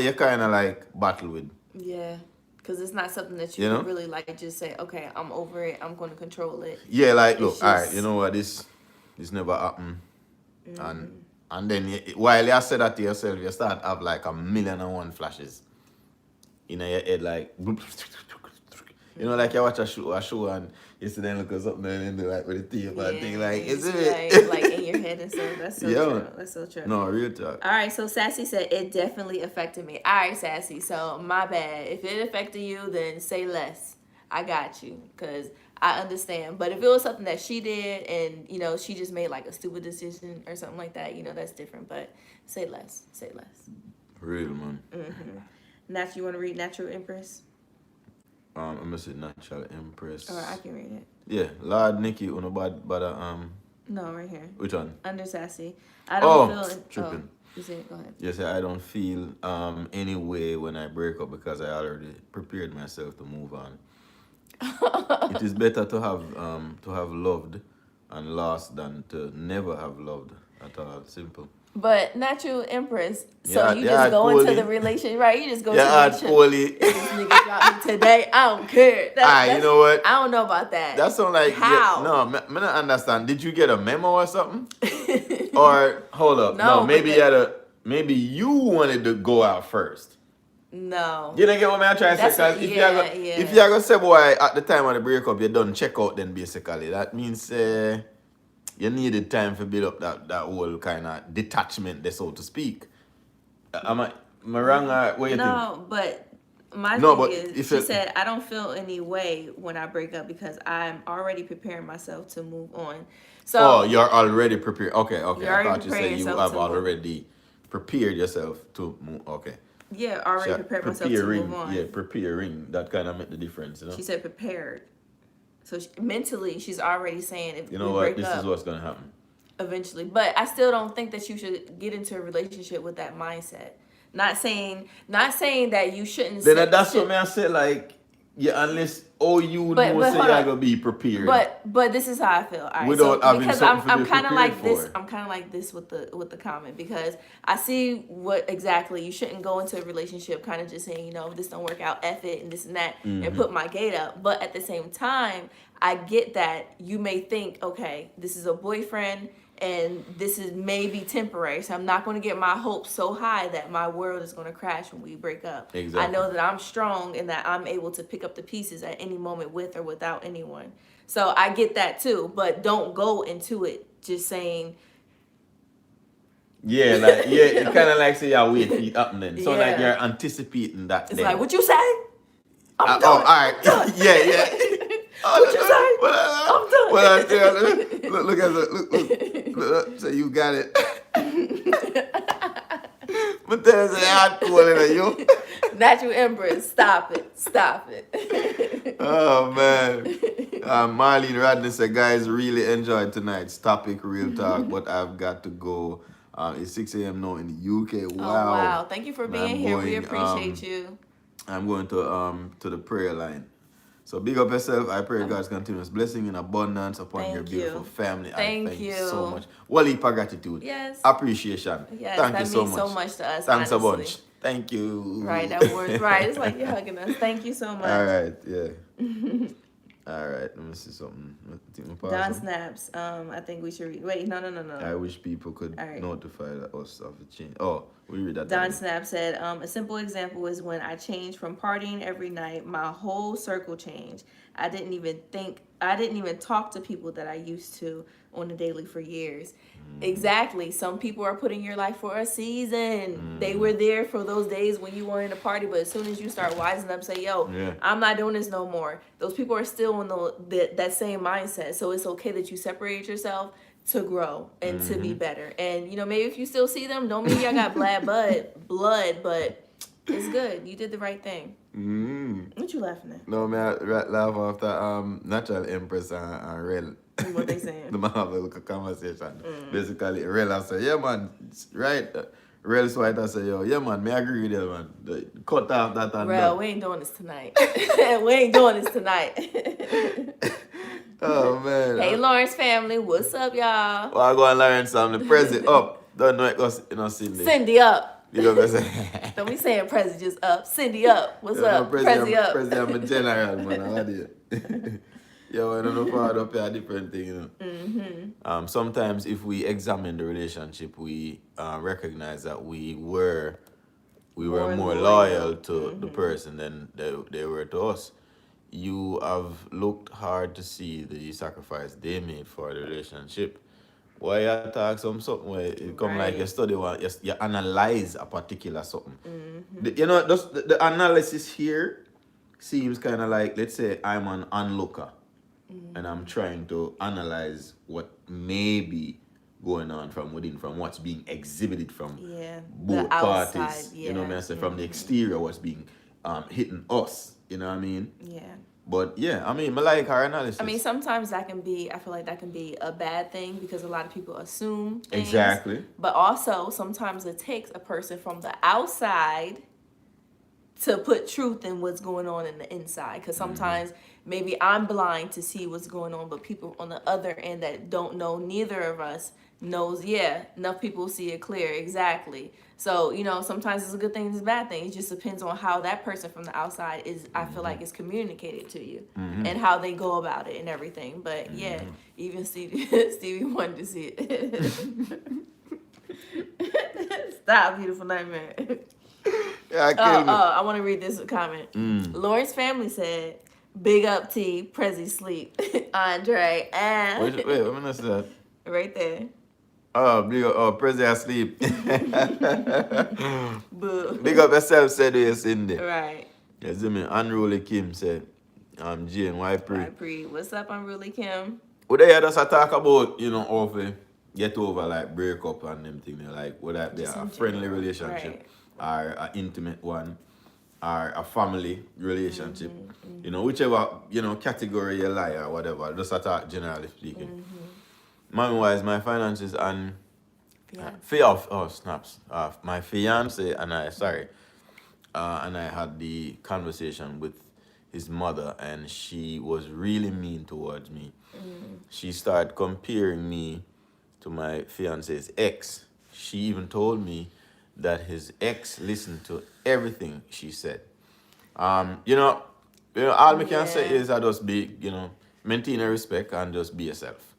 you kind of like battle with. Yeah, because it's not something that you can really like just say, okay, I'm over it, I'm going to control it. Yeah, like, look, all right, you know what, this never happened. And then while you say that to yourself, you start to have like 1,000,001 flashes in your head, like, like you watch a show and you see them look at something and they like with the tape and thing like, is it? Like in your head and stuff. That's so true. That's so true. No, real talk. All right, so Sassy said it definitely affected me. All right, Sassy, so my bad. If it affected you, then say less. I got you, because I understand. But if it was something that she did and, she just made like a stupid decision or something like that, that's different. But say less. Say less. Real, man. Nat, you want to read Natural Empress? I'm gonna say Natural Empress. Or I can read it. Yeah, Lord Nikki, but no, right here. Which one? Under Sassy. I don't feel tripping. You say it, go ahead. Yes, I don't feel any way when I break up because I already prepared myself to move on. It is better to have loved and lost than to never have loved at all. Simple. But Natural Empress, so you just go into the relationship, right? You just go into the relationship. This nigga dropped me today. I don't care. You know what? I don't know about that. That sounds like how? No, I don't understand. Did you get a memo or something? Or hold up, no, maybe you wanted to go out first. No. You didn't get what I'm trying to say? Because if you're gonna say, boy, at the time of the breakup, you done check out, then basically that means you needed time to build up that whole kind of detachment, there, so to speak. Am I wrong? What you think? No, but my No, thing but is, if she it- said, I don't feel any way when I break up because I'm already preparing myself to move on. So Oh, you're already prepared. Okay. You're I already thought you said preparing you yourself have to move. already prepared yourself to move. Okay. yeah, already prepared myself to move on. Yeah, preparing. That kind of made the difference, you know. She said prepared. So mentally, she's already saying if You know we what? break This up, is what's gonna happen. eventually. But I still don't think that you should get into a relationship with that mindset. Not saying that you shouldn't. Then that's what I said. Like, yeah, unless you But know, say hold you're on. gonna be prepared. But this is how I feel. All right, Without so having because something to I'm be kind of prepared like this. for. I'm kind of like this with the comment because I see what exactly you shouldn't go into a relationship kind of just saying, if this don't work out, F it and this and that, and put my gate up. But at the same time, I get that you may think, okay, this is a boyfriend and this is maybe temporary, so I'm not going to get my hopes so high that my world is going to crash when we break up. Exactly. I know that I'm strong and that I'm able to pick up the pieces at any moment with or without anyone. So I get that too, but don't go into it just saying. Yeah, like it kind of like say you're waiting for it happening. So like Yeah. you're anticipating that. It's then. like, what you say? I'm done. Oh, all right. Yeah. What you say? I'm done. Well, look at look. So you got it. But there's a hard calling at you. Natural Empress, stop it. Oh man. Marlene Radney said, guys, really enjoyed tonight's topic, real talk, but I've got to go. It's 6 a.m. now in the UK. Wow. Oh wow! Thank you for being here. We appreciate you. I'm going to the prayer line. So big up yourself. I pray God's continuous blessing and abundance upon your beautiful family. Thank you so much. Well, heap of gratitude. Yes. Appreciation. Yes, Thank that you so means much. so much to us. Thanks honestly. a bunch. Thank you. Right, that word's right. It's like you're hugging us. Thank you so much. All right, yeah. All right, let me see something. Don Snaps. I think we should read. Wait, no. I wish people could notify us of the change. Oh, we read that. Don Snap said, a simple example is when I changed from partying every night, my whole circle changed. I didn't even talk to people that I used to on the daily for years. Exactly. Some people are put in your life for a season. They were there for those days when you wanted to party, but as soon as you start wising up, say, yo, I'm not doing this no more. Those people are still in that same mindset. So it's okay that you separate yourself to grow and to be better. And, maybe if you still see them, don't mean y'all got blood, but it's good. You did the right thing. What you laughing at? No, man, I laugh after Natural Empress and Real. What they saying? The man have a little conversation. Basically, Real I say, yeah, man, right. Real White I say, yo, yeah, man, me agree with you, man. Cut off that and Real, we ain't doing this tonight. We ain't doing this tonight. Oh, man. Hey, Lawrence family, what's up, y'all? Well, I go and learn something. The Prezi up. Don't know it goes, Cindy. Cindy up. You know what I'm saying? Don't be saying Prezi just up. Cindy up. What's up? Prezi up. Prezi, I'm a general, man. I had it. Yo, I don't know if I up here a different thing, you know. Sometimes if we examine the relationship, we recognize that we were more loyal to the person than they were to us. You have looked hard to see the sacrifice they made for the relationship. Why you talk something where it come like you study one, you analyze a particular something. The analysis here seems kind of like, let's say I'm an onlooker and I'm trying to analyze what may be going on from within, from what's being exhibited from both parties. Outside, You know what I mean? So from the exterior, what's being hitting us. You know what I mean? Yeah. But yeah, I mean, I like her analysis. I mean, sometimes I feel like that can be a bad thing because a lot of people assume things. Exactly. But also, sometimes it takes a person from the outside to put truth in what's going on in the inside. Because sometimes maybe I'm blind to see what's going on, but people on the other end that don't know, neither of us knows, enough people see it clear. Exactly. So, sometimes it's a good thing, it's a bad thing. It just depends on how that person from the outside is, I feel like, is communicated to you and how they go about it and everything. But even Stevie wanted to see it. Stop, beautiful nightmare. I want to read this comment. Lawrence family said, big up T, Prezi sleep. Andre and... Wait, let me say that. Right there. President asleep. Boo. Big up yourself, said you in there. Right. You see me? Unruly Kim said, Jane, why Why pre? pre? What's up, Unruly Kim? Would they just talk about, how to get over like breakup and them things, like would that be Just a in friendly general, relationship or an intimate one or a family relationship? Whichever, category you lie or whatever, just talk generally speaking. Money wise, my finances and my fiance and I and I had the conversation with his mother, and she was really mean towards me. She started comparing me to my fiance's ex. She even told me that his ex listened to everything she said. All me can say is I just be, maintain your respect and just be yourself.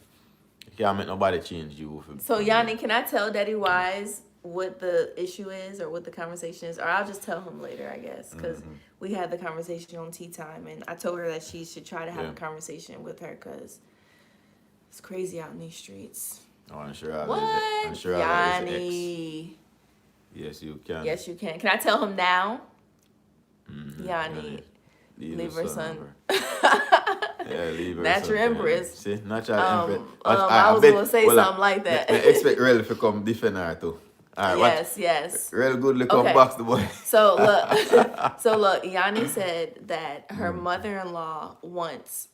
You can't make nobody change you. So Yanni, can I tell Daddy Wise what the issue is or what the conversation is? Or I'll just tell him later, I guess, because we had the conversation on tea time, and I told her that she should try to have a conversation with her because it's crazy out in these streets. Oh, I'm sure What? Yanni. Yes, you can. Yes, you can. Can I tell him now? Yanni. Leave her son. Yeah, leave her. Natural Empress. See, natural Empress. I was going to say something like that. I expect Rel to come defend her too. All right, yes. Rel goodly come box the boy. So look, Yanni said that her mother-in-law wants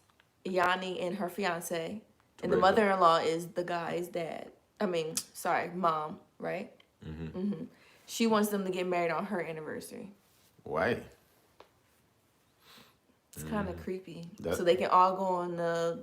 Yanni and her fiance, and the mother-in-law is the guy's dad. Mom, right? She wants them to get married on her anniversary. Why? It's kind of creepy. So they can all go on the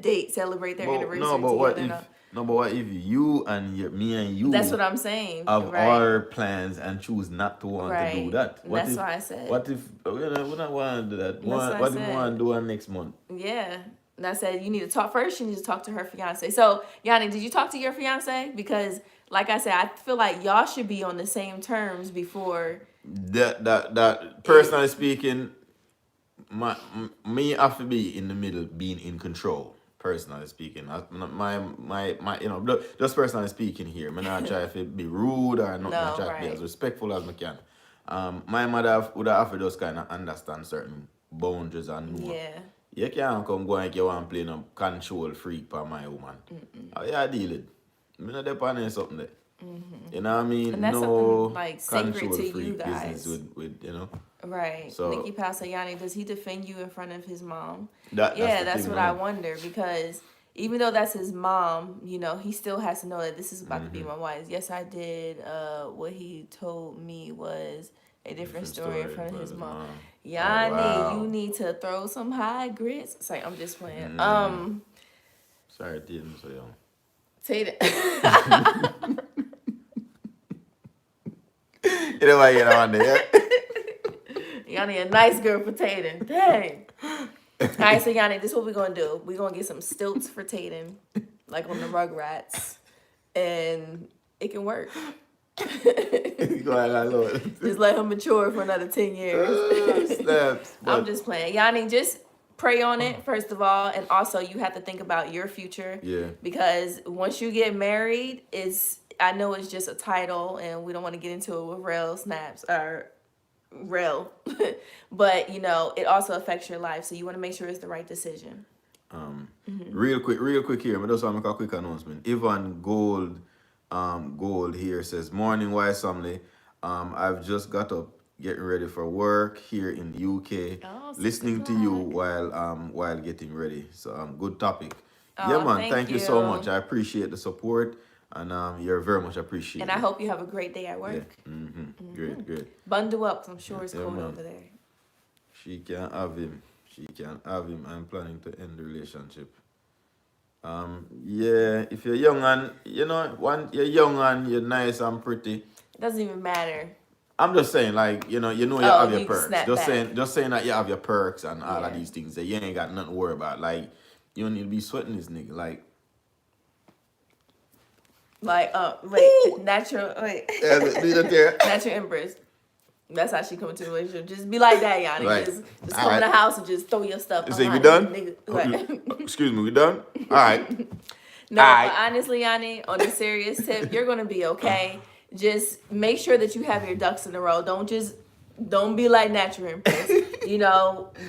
date, celebrate their anniversary together. But what if you and me and you? That's what I'm saying. Have our plans and choose not to want to do that. That's why I said. What if we don't want to do that? What if we want to do it next month? Yeah. And I said, you need to talk first. You need to talk to her fiance. So, Yanni, did you talk to your fiance? Because, like I said, I feel like y'all should be on the same terms before. That personally speaking, me have to be in the middle, being in control. Personally speaking, just personally speaking here, I'm not trying to be rude or not. I try to be as respectful as I can. My mother would have to just kind of understand certain boundaries and know. Yeah. You can't come go like you want to play no control freak for my woman. How you deal it? I'm not depending on something there. You know what I mean? And that's no something like sacred to freak you guys. business with Right. So, Nikki Pastor Yanni, does he defend you in front of his mom? That's what I wonder, because even though that's his mom, he still has to know that this is about to be my wife. Yes, I did. What he told me was a different story in front of his mom. Yanni, you need to throw some high grits. It's like, I'm just playing. Sorry, Tatum, so young. Tatum. You know why you on there? Yanni, a nice girl for Tatum. Dang. All right, so Yanni, this is what we're going to do. We're going to get some stilts for Tatum, like on the Rugrats, and it can work. Just let him mature for another 10 years. I'm just playing. Yanni, just pray on it, first of all, and also you have to think about your future. Yeah. Because once you get married, I know it's just a title, and we don't want to get into it with Rel Snaps or Rel, but it also affects your life, so you want to make sure it's the right decision. Real quick here, I just want to make a quick announcement. Ivan Gold here says, morning wise family. I've just got up getting ready for work here in the UK, listening to you while getting ready. So good topic. Yeah man, thank you so much. I appreciate the support, and you're very much appreciated. And I hope you have a great day at work. Yeah. Great. Bundle up, 'cause I'm sure it's cold over there. She can have him. I'm planning to end the relationship. If you're young and you're young and you're nice and pretty, it doesn't even matter. I'm just saying, like, you have your perks. Just saying that you have your perks and all of these things that you ain't got nothing to worry about. Like, you don't need to be sweating this nigga. Natural Empress. That's how she come into a relationship. Just be like that, Yanni. Right. Just come in the house and just throw your stuff. You say we done? Excuse me, we done? All right. No, but honestly, Yanni, on a serious tip, you're gonna be okay. Just make sure that you have your ducks in a row. Don't be like Natural Empress.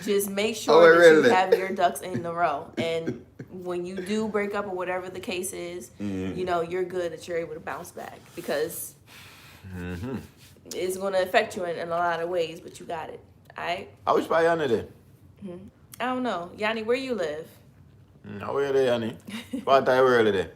Just make sure that you have your ducks in a row. And when you do break up or whatever the case is, you're good that you're able to bounce back because it's gonna affect you in a lot of ways. But you got it. Alright. I wish by Yanni there. I don't know, Yanni, where you live? Where are they, Yanni? What time where are they?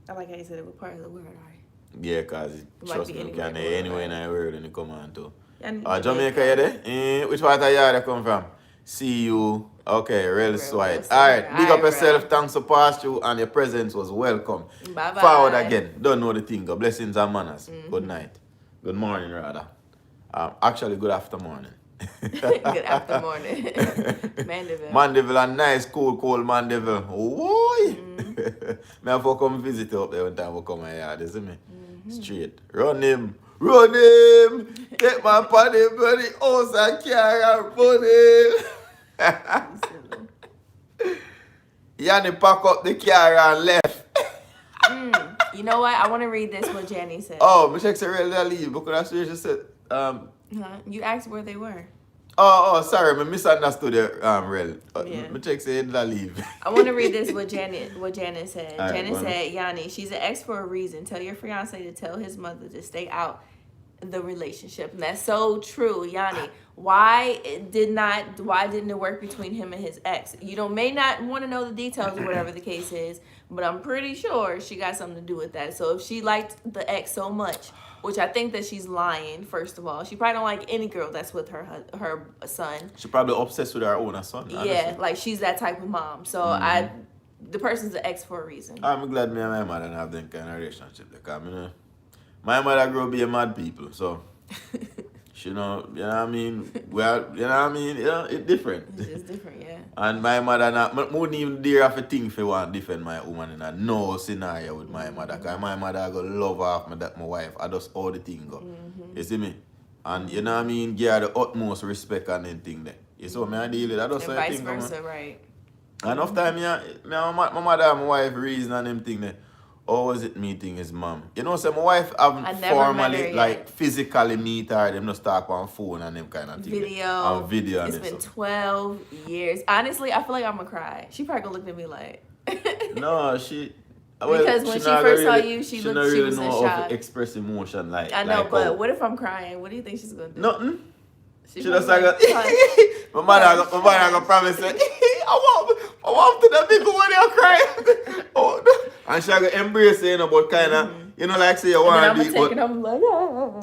I like how you said it was part of the word, alright. Yeah, cause trust me, you can anywhere in the world and you come on too. Jamaica, you there? Which part of you come from? See you. Okay, real sweet. Alright, big up yourself. Thanks for pass through and your presence was welcome. Bye-bye. Forward again. Don't know the thing. God blessings and manners. Good night. Good morning, rather. Actually, good after morning. Good after morning. Mandeville. Mandeville, a nice, cold Mandeville. Why? Me have to come visit you up there one time. We come here, you see me? Straight. Run him. Take my party, buddy. House and carry buddy. Yanni pack up the car and left. You know what? I want to read this what Janny said. Oh, me check say really leave because that's what she said. You asked where they were. Oh, sorry, I misunderstood it, Rel. Yeah. Me check say leave. I want to read this what Janet said. Right, Janet said, Yanni, she's an ex for a reason. Tell your fiance to tell his mother to stay out the relationship. And that's so true, Yanni. Why didn't it work between him and his ex? You may not want to know the details or whatever the case is, but I'm pretty sure she got something to do with that. So if she liked the ex so much, which I think that she's lying, first of all. She probably don't like any girl that's with her son. She probably obsessed with her own son. Honestly. Yeah, like she's that type of mom. So the person's an ex for a reason. I'm glad me and my mother don't have that kind of relationship. Because my mother grew up being mad people, so you know what I mean? Well, you know what I mean? It's different. It's just different, yeah. And my mother wouldn't even dare have a thing if I want to defend my woman in a no scenario with my mother. Because my mother go love off my wife. I just all the thing go. You see me? And you know what I mean? Give her the utmost respect and anything there. You see what I deal with? I just and vice versa, right. Enough time, my mother and my wife reason and them thing there. Or was it meeting his mom? You know, so my wife haven't formally, like, physically meet her. Them just talk on phone and them kind of thing. Video. It's been 12 years. Honestly, I feel like I'm going to cry. She probably going to look at me like... No, she... Because when she first saw you, she was in shock. To express emotion like... I know, but what if I'm crying? What do you think she's going to do? Nothing. She just like... My mother going to probably say... I want to the people when you're crying. Oh, no. And she going to embrace it, but kind of, like say you want to be, but, I'm like,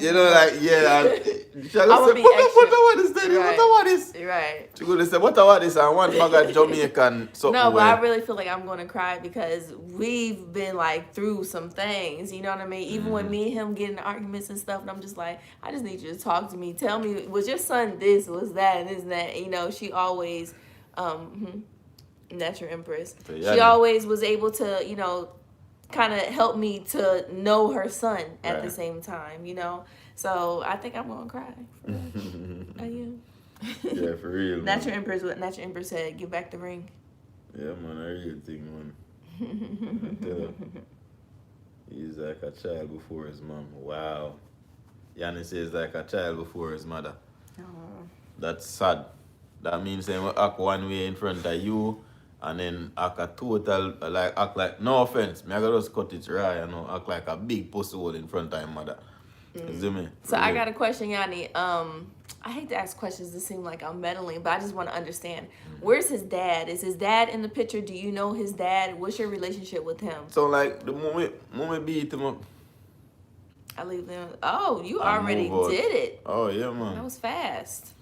yeah, and she going to say, what is this? Right. What is? Right. She going to say, what is? And one bag of Jamaican something. No, but I really feel like I'm going to cry because we've been like through some things, you know what I mean? Even with me and him getting arguments and stuff, and I'm just like, I just need you to talk to me. Tell me, was your son this, was that, and this and that? She always... Natural Empress. So, yeah, she always was able to, kind of help me to know her son at the same time, So I think I'm gonna cry. I am. Yeah, for real. Natural Empress, what Natural Empress said, give back the ring. Yeah, man, I real thing, man. He's like a child before his mom. Wow. Yanni says like a child before his mother. That's sad. That means they will act one way in front of you and then act a total, act like, no offense, I gotta just cut it right, act like a big pussy hole in front of your mother. You see me? So I got a question, Yanni. I hate to ask questions that seem like I'm meddling, but I just want to understand. Where's his dad? Is his dad in the picture? Do you know his dad? What's your relationship with him? So, like, the moment beat him up, I leave them. Oh, you already did it. Oh, yeah, man. That was fast.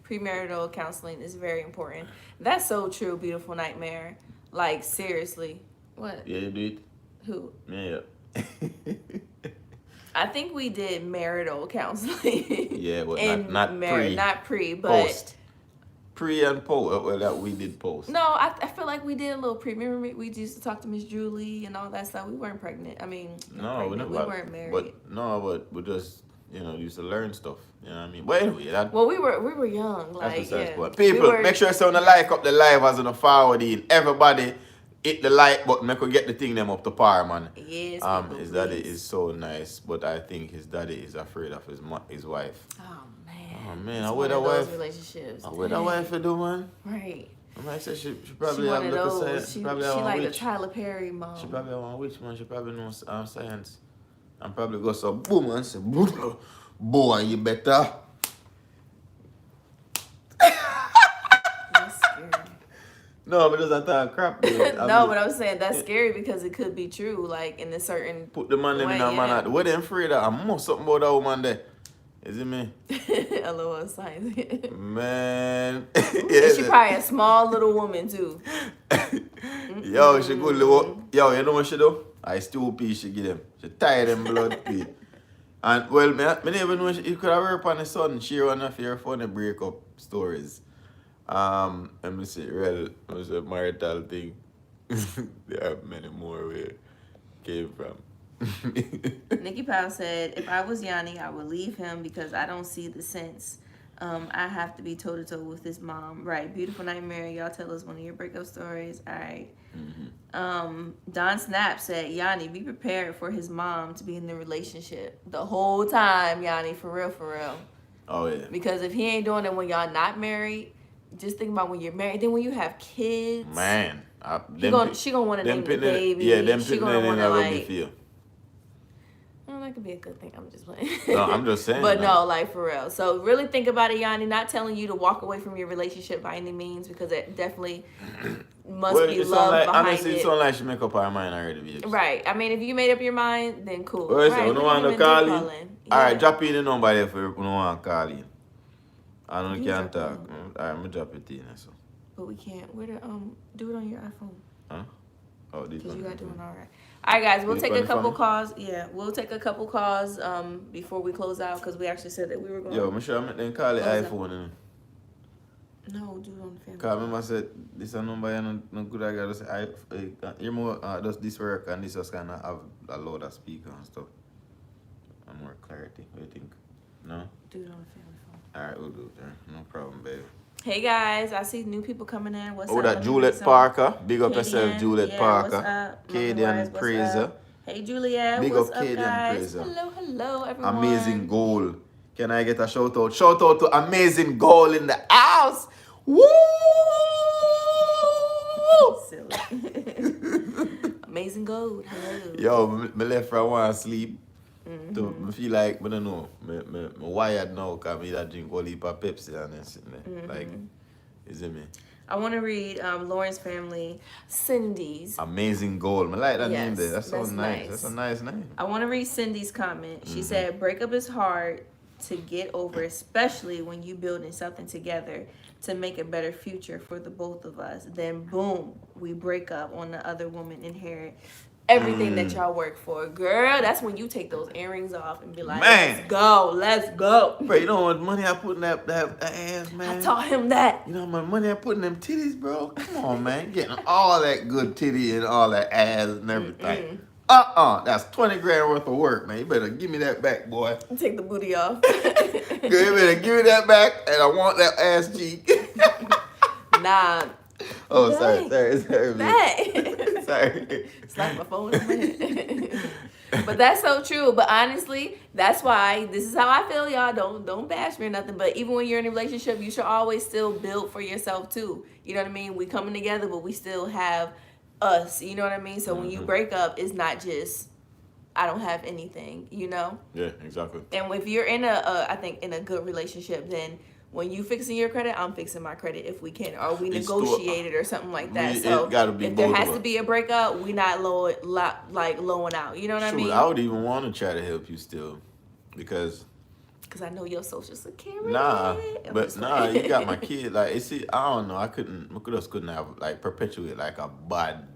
Premarital counseling is very important. That's so true, beautiful nightmare. Like, seriously. What? Yeah, you did. Who? Yeah. I think we did marital counseling. Yeah, but not pre. Not pre, but... Post. Pre and post. Well, that we did post. No, I feel like we did a little pre. Remember, we used to talk to Miss Julie and all that stuff. We weren't pregnant. I mean, we weren't married. But we just... used to learn stuff. You know what I mean? But anyway, we were young. Like, People, make sure you like up the live as on the forward in. Everybody, hit the like button, I could get the thing them up to par, man. Yes, people, his daddy please. is so nice, but I think his daddy is afraid of his wife. Oh man. Oh man, It's I one with a of those wife. relationships. I with a wife to do, man. Right. I might say she She probably one have of look those. she She probably have like a the witch. Tyler Perry mom. She probably have a witch, man. She probably knows science. And probably go so boom and say, boy, you better. That's scary. No, but that's not crap. No, but I'm saying that's scary because it could be true, like in a certain Put the man living on man out. What them afraid of? I'm more something about that woman there. Is it me? LOL science. Man. And she probably a small little woman too. Yo, she good little. Yo, you know what she do? I still pee she give them. She tie them blood pee. And well, me never know she could have worked on the son. Share one of your funny breakup stories. Let me see, real it was a marital thing. There are many more where it came from. Nikki Powell said, if I was Yanni, I would leave him because I don't see the sense. I have to be toe to toe with his mom. Right. Beautiful Nightmare. Y'all tell us one of your breakup stories. All right. Don Snap said, Yanni, be prepared for his mom to be in the relationship the whole time, Yanni, for real, for real. Oh, yeah. Because if he ain't doing it when y'all not married, just think about when you're married. Then when you have kids, Man. she gonna want to name the baby. Yeah, them she people gonna want to like feel. Well, that could be a good thing. I'm just playing. No, I'm just saying. But no, like for real. So really think about it, Yanni. Not telling you to walk away from your relationship by any means because it definitely must be love behind honestly, it. it sounds like she make up her mind already, babes. Right. I mean, if you made up your mind, then cool. Well, right. we don't want to call in. Alright, drop in the number there if you don't want to call in. I don't You can't drop talk. Alright, I'm gonna drop it in. So. But we can't. Where to do it on your iPhone? Huh? Oh, this Because one. you got doing all right. All right, guys, we'll Did take you a find couple it calls. Yeah, we'll take a couple calls before we close out because we actually said that we were going. Yo, I'm sure I'm then call it Close iPhone. No, do it on the family. Cause I remember I said this is a number and no good. I gotta say you more does this work and this just kind of have a load of speaker and stuff. And more clarity. What do you think? No. Do it on the family phone. All right, we'll do it there. No problem, baby. Hey guys, I see new people coming in. What's up? That Let me Juliet read some. Parker. Big up Kadian, yourself, Juliet yeah, Parker. What's up? Kadian What's Praiser. up? Hey Juliet, Big what's up up, Kadian guys? Praiser. Hello, everyone. Amazing goal. Can I get a shout out? Shout out to Amazing Goal in the house. Woo! Silly. Amazing gold. Hello. Yo, me left for a while sleep. So I feel like, I don't know, me wired now because I drink all heap of Pepsi and then sitting there. Like, is it me? I want to read Lauren's family, Cindy's. Amazing Goal. I like that Yes, name there. That's so that's nice. nice. That's a nice name. I want to read Cindy's comment. She said, breakup is hard to get over, especially when you building something together to make a better future for the both of us. Then boom, we break up on the other woman inherit everything that y'all work for. Girl, that's when you take those earrings off and be like, Man. let's go. Bro, you know how much money I put in that ass, man? I taught him that. You know how much money I put in them titties, bro? Come on, man. Getting all that good titty and all that ass and everything. That's 20 grand worth of work, man. You better give me that back, boy. Take the booty off. You better give me that back, and I want that ass cheek. Nah. Oh, Dang. sorry. Back. Sorry. Slap my phone in my head. But that's so true. But honestly, that's why this is how I feel, y'all. Don't bash me or nothing. But even when you're in a relationship, you should always still build for yourself too. You know what I mean? We coming together, but we still have us. You know what I mean? So when you break up, it's not just I don't have anything. You know? Yeah, exactly. And if you're in I think in a good relationship, then when you fixing your credit, I'm fixing my credit if we can, or we negotiate it or something like that. So if there has to be a breakup, we not lowing out. You know what I mean? I would even want to try to help you still, because I know your social security. You got my kid. Like, see, I don't know. I just couldn't have like perpetuate like a bad,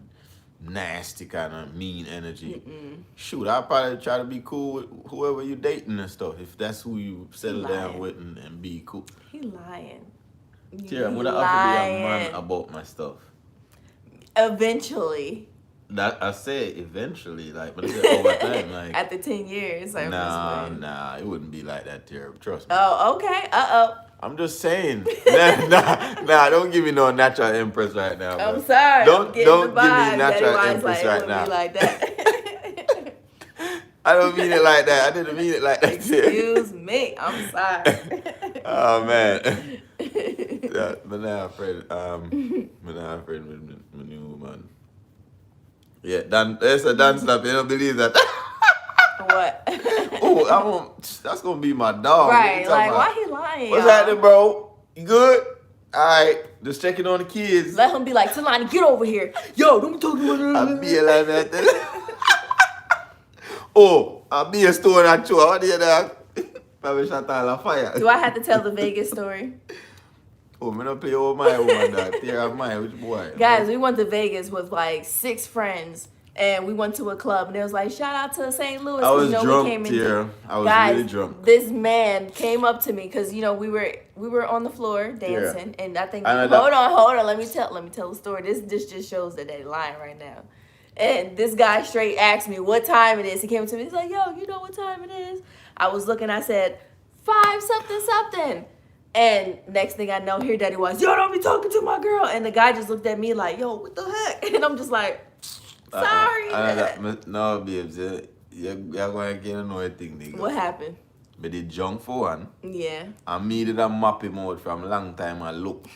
nasty kind of mean energy. Shoot, I'd probably try to be cool with whoever you dating and stuff, if that's who you settle down with and be cool. He lying. Yeah, would I offer be a man about my stuff? Eventually. That I said eventually, like, but I said over time, like after 10 years. Like, nah, it wouldn't be like that, Tiera. Trust me. Oh, okay. I'm just saying. Nah, don't give me no natural empress right now. I'm Bro. sorry. Don't give me Daddy natural Wise empress like, right it now. be like that. I don't mean it like that. I didn't mean it like that. Excuse me. I'm sorry. Oh man. Yeah, but now I'm afraid with my new man. Yeah, there's a dance stop. You don't believe that? What? Oh, that's gonna be my dog. Right, like, why he lying? What's y'all? happening, bro? You good? Alright, just checking on the kids. Let him be like, Talani, get over here. Yo, don't be talking about I'll be like that. Oh, I'll be a store at you. What do you do? Probably shot all the fire. Do I have to tell the Vegas story? Oh, me not play over my woman, dog. Tear my which boy. Guys, we went to Vegas with like 6 friends. And we went to a club, and it was like, shout out to St. Louis. I was drunk, drunk, Tiera. I was guys, really drunk. This man came up to me because we were on the floor dancing, and I think hold on, let me tell the story. This just shows that they're lying right now. And this guy straight asked me what time it is. He came up to me, he's like, yo, you know what time it is? I was looking, I said 5 something. And next thing I know, here Daddy was, yo, don't be talking to my girl. And the guy just looked at me like, yo, what the heck? And I'm just like, sorry. No, babes. You're going to get another thing, nigga. What happened? But the junk for one. Yeah. I me did a map him out from a long time and look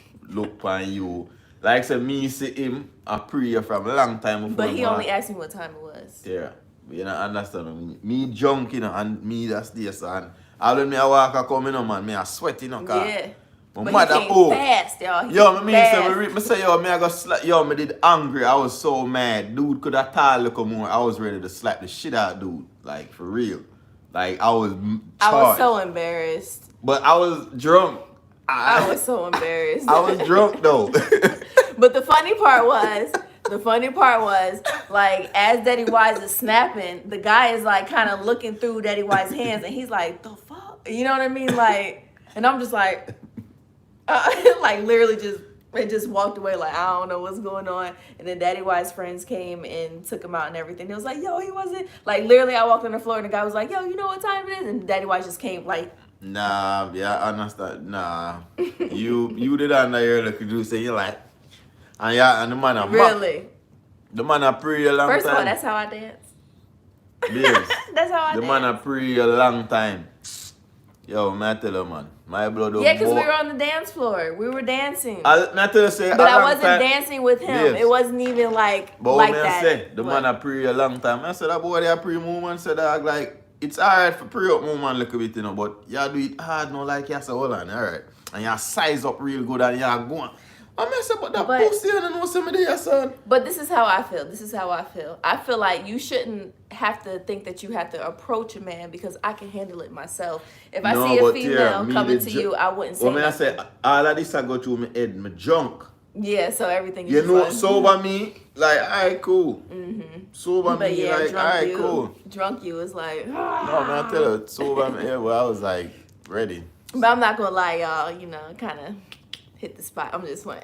on you. Like say me see him, I pray from a long time before. But he only asked me what time it was. Yeah. You know, understand me junk, and me that's this and all when me I walk I come in, man, me I sweat, car. Yeah. My But mother, he came fast, y'all. Yo, me say, yo, me I got slap. Yo, me did angry. I was so mad. Dude could have told look more. I was ready to slap the shit out of dude. Like, for real. Like, I was charged. I was so embarrassed. But I was drunk. I was so embarrassed. I was drunk, though. But the funny part was, like, as Daddy Wise is snapping, the guy is, like, kind of looking through Daddy Wise's hands, and he's like, the fuck? You know what I mean? Like, and I'm just like... like literally just walked away like I don't know what's going on. And then Daddy Wise's friends came and took him out and everything. It was like, yo, he wasn't like literally I walked on the floor and the guy was like, yo, you know what time it is? And Daddy Wise just came like, nah, yeah, I understand. Nah. you did that now you're looking to say you're like and the man a really? The man a pray a long time. First of all, that's how I dance. Babes, that's how I dance. The man a pray a long time. Yo, man, I tell you, man. My blood. Yeah, because we were on the dance floor. We were dancing. But I wasn't dancing with him. Yes. It wasn't even like but like that. that. Say, the man a pray a long time. I said that boy they pray movement. Said that like it's alright for pray up movement little bit, but you do it hard, no like you say, hold on, alright. And you size up real good and you go on. I mess up with that pussy and I know somebody there, son. But this is how I feel. I feel like you shouldn't have to think that you have to approach a man because I can handle it myself. If I see a female coming to you, I wouldn't say I say, all of this I go through my head, my junk. Yeah, so everything is you know, fun. sober me, like, alright, cool. Mm-hmm. Sober but me, yeah, like, alright, cool. Drunk you is like, no, man, I tell you, sober me, yeah, well, I was like, ready. But I'm not gonna lie, y'all, kind of hit the spot. I'm just playing.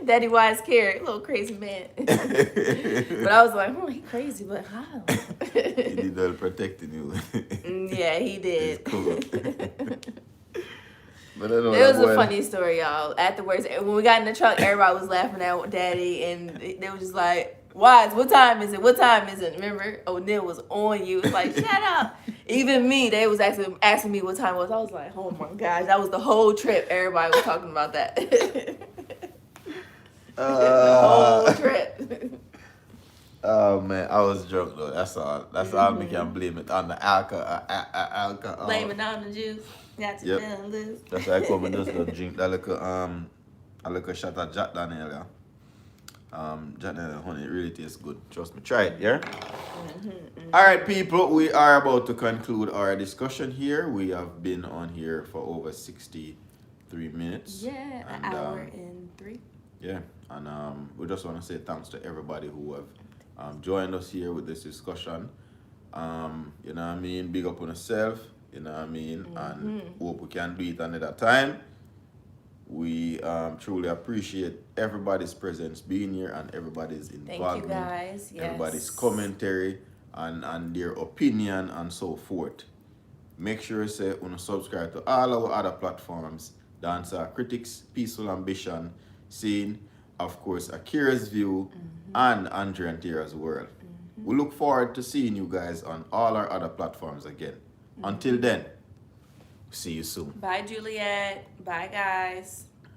Daddy Wise carrot, little crazy man. But I was like, oh, he crazy, but how? He did that protecting you. Yeah, he did. It's cool. But I know it was a funny story, y'all. Afterwards, when we got in the truck, everybody was laughing at Daddy, and they were just like, Wise, what time is it? What time is it? Remember, O'Neal was on you. It's like, shut up. Even me, they was asking me what time it was. I was like, oh my gosh, that was the whole trip. Everybody was talking about that. The whole trip. Oh man, I was drunk though. That's all. That's all. We can blame it on the alcohol. Blame it on the juice. Got you feeling loose. That's why I come and just drink that little shot of Jack Daniel. Jack Daniel honey, it really tastes good. Trust me, try it, yeah? All right, people, we are about to conclude our discussion here. We have been on here for over 63 minutes. Yeah, an hour and 3. Yeah, and we just want to say thanks to everybody who have joined us here with this discussion. You know what I mean? Big up on yourself, you know what I mean? And hope we can do it another time. We truly appreciate everybody's presence being here and everybody's involvement. Thank you guys. Yes. Everybody's commentary and their opinion and so forth. Make sure you say subscribe to all our other platforms Dancehall Critics, Peaceful Ambition, Scene, of course, Akira's View, and Andre&Tiera's World. We look forward to seeing you guys on all our other platforms again. Until then, see you soon. Bye, Juliet. Bye, guys.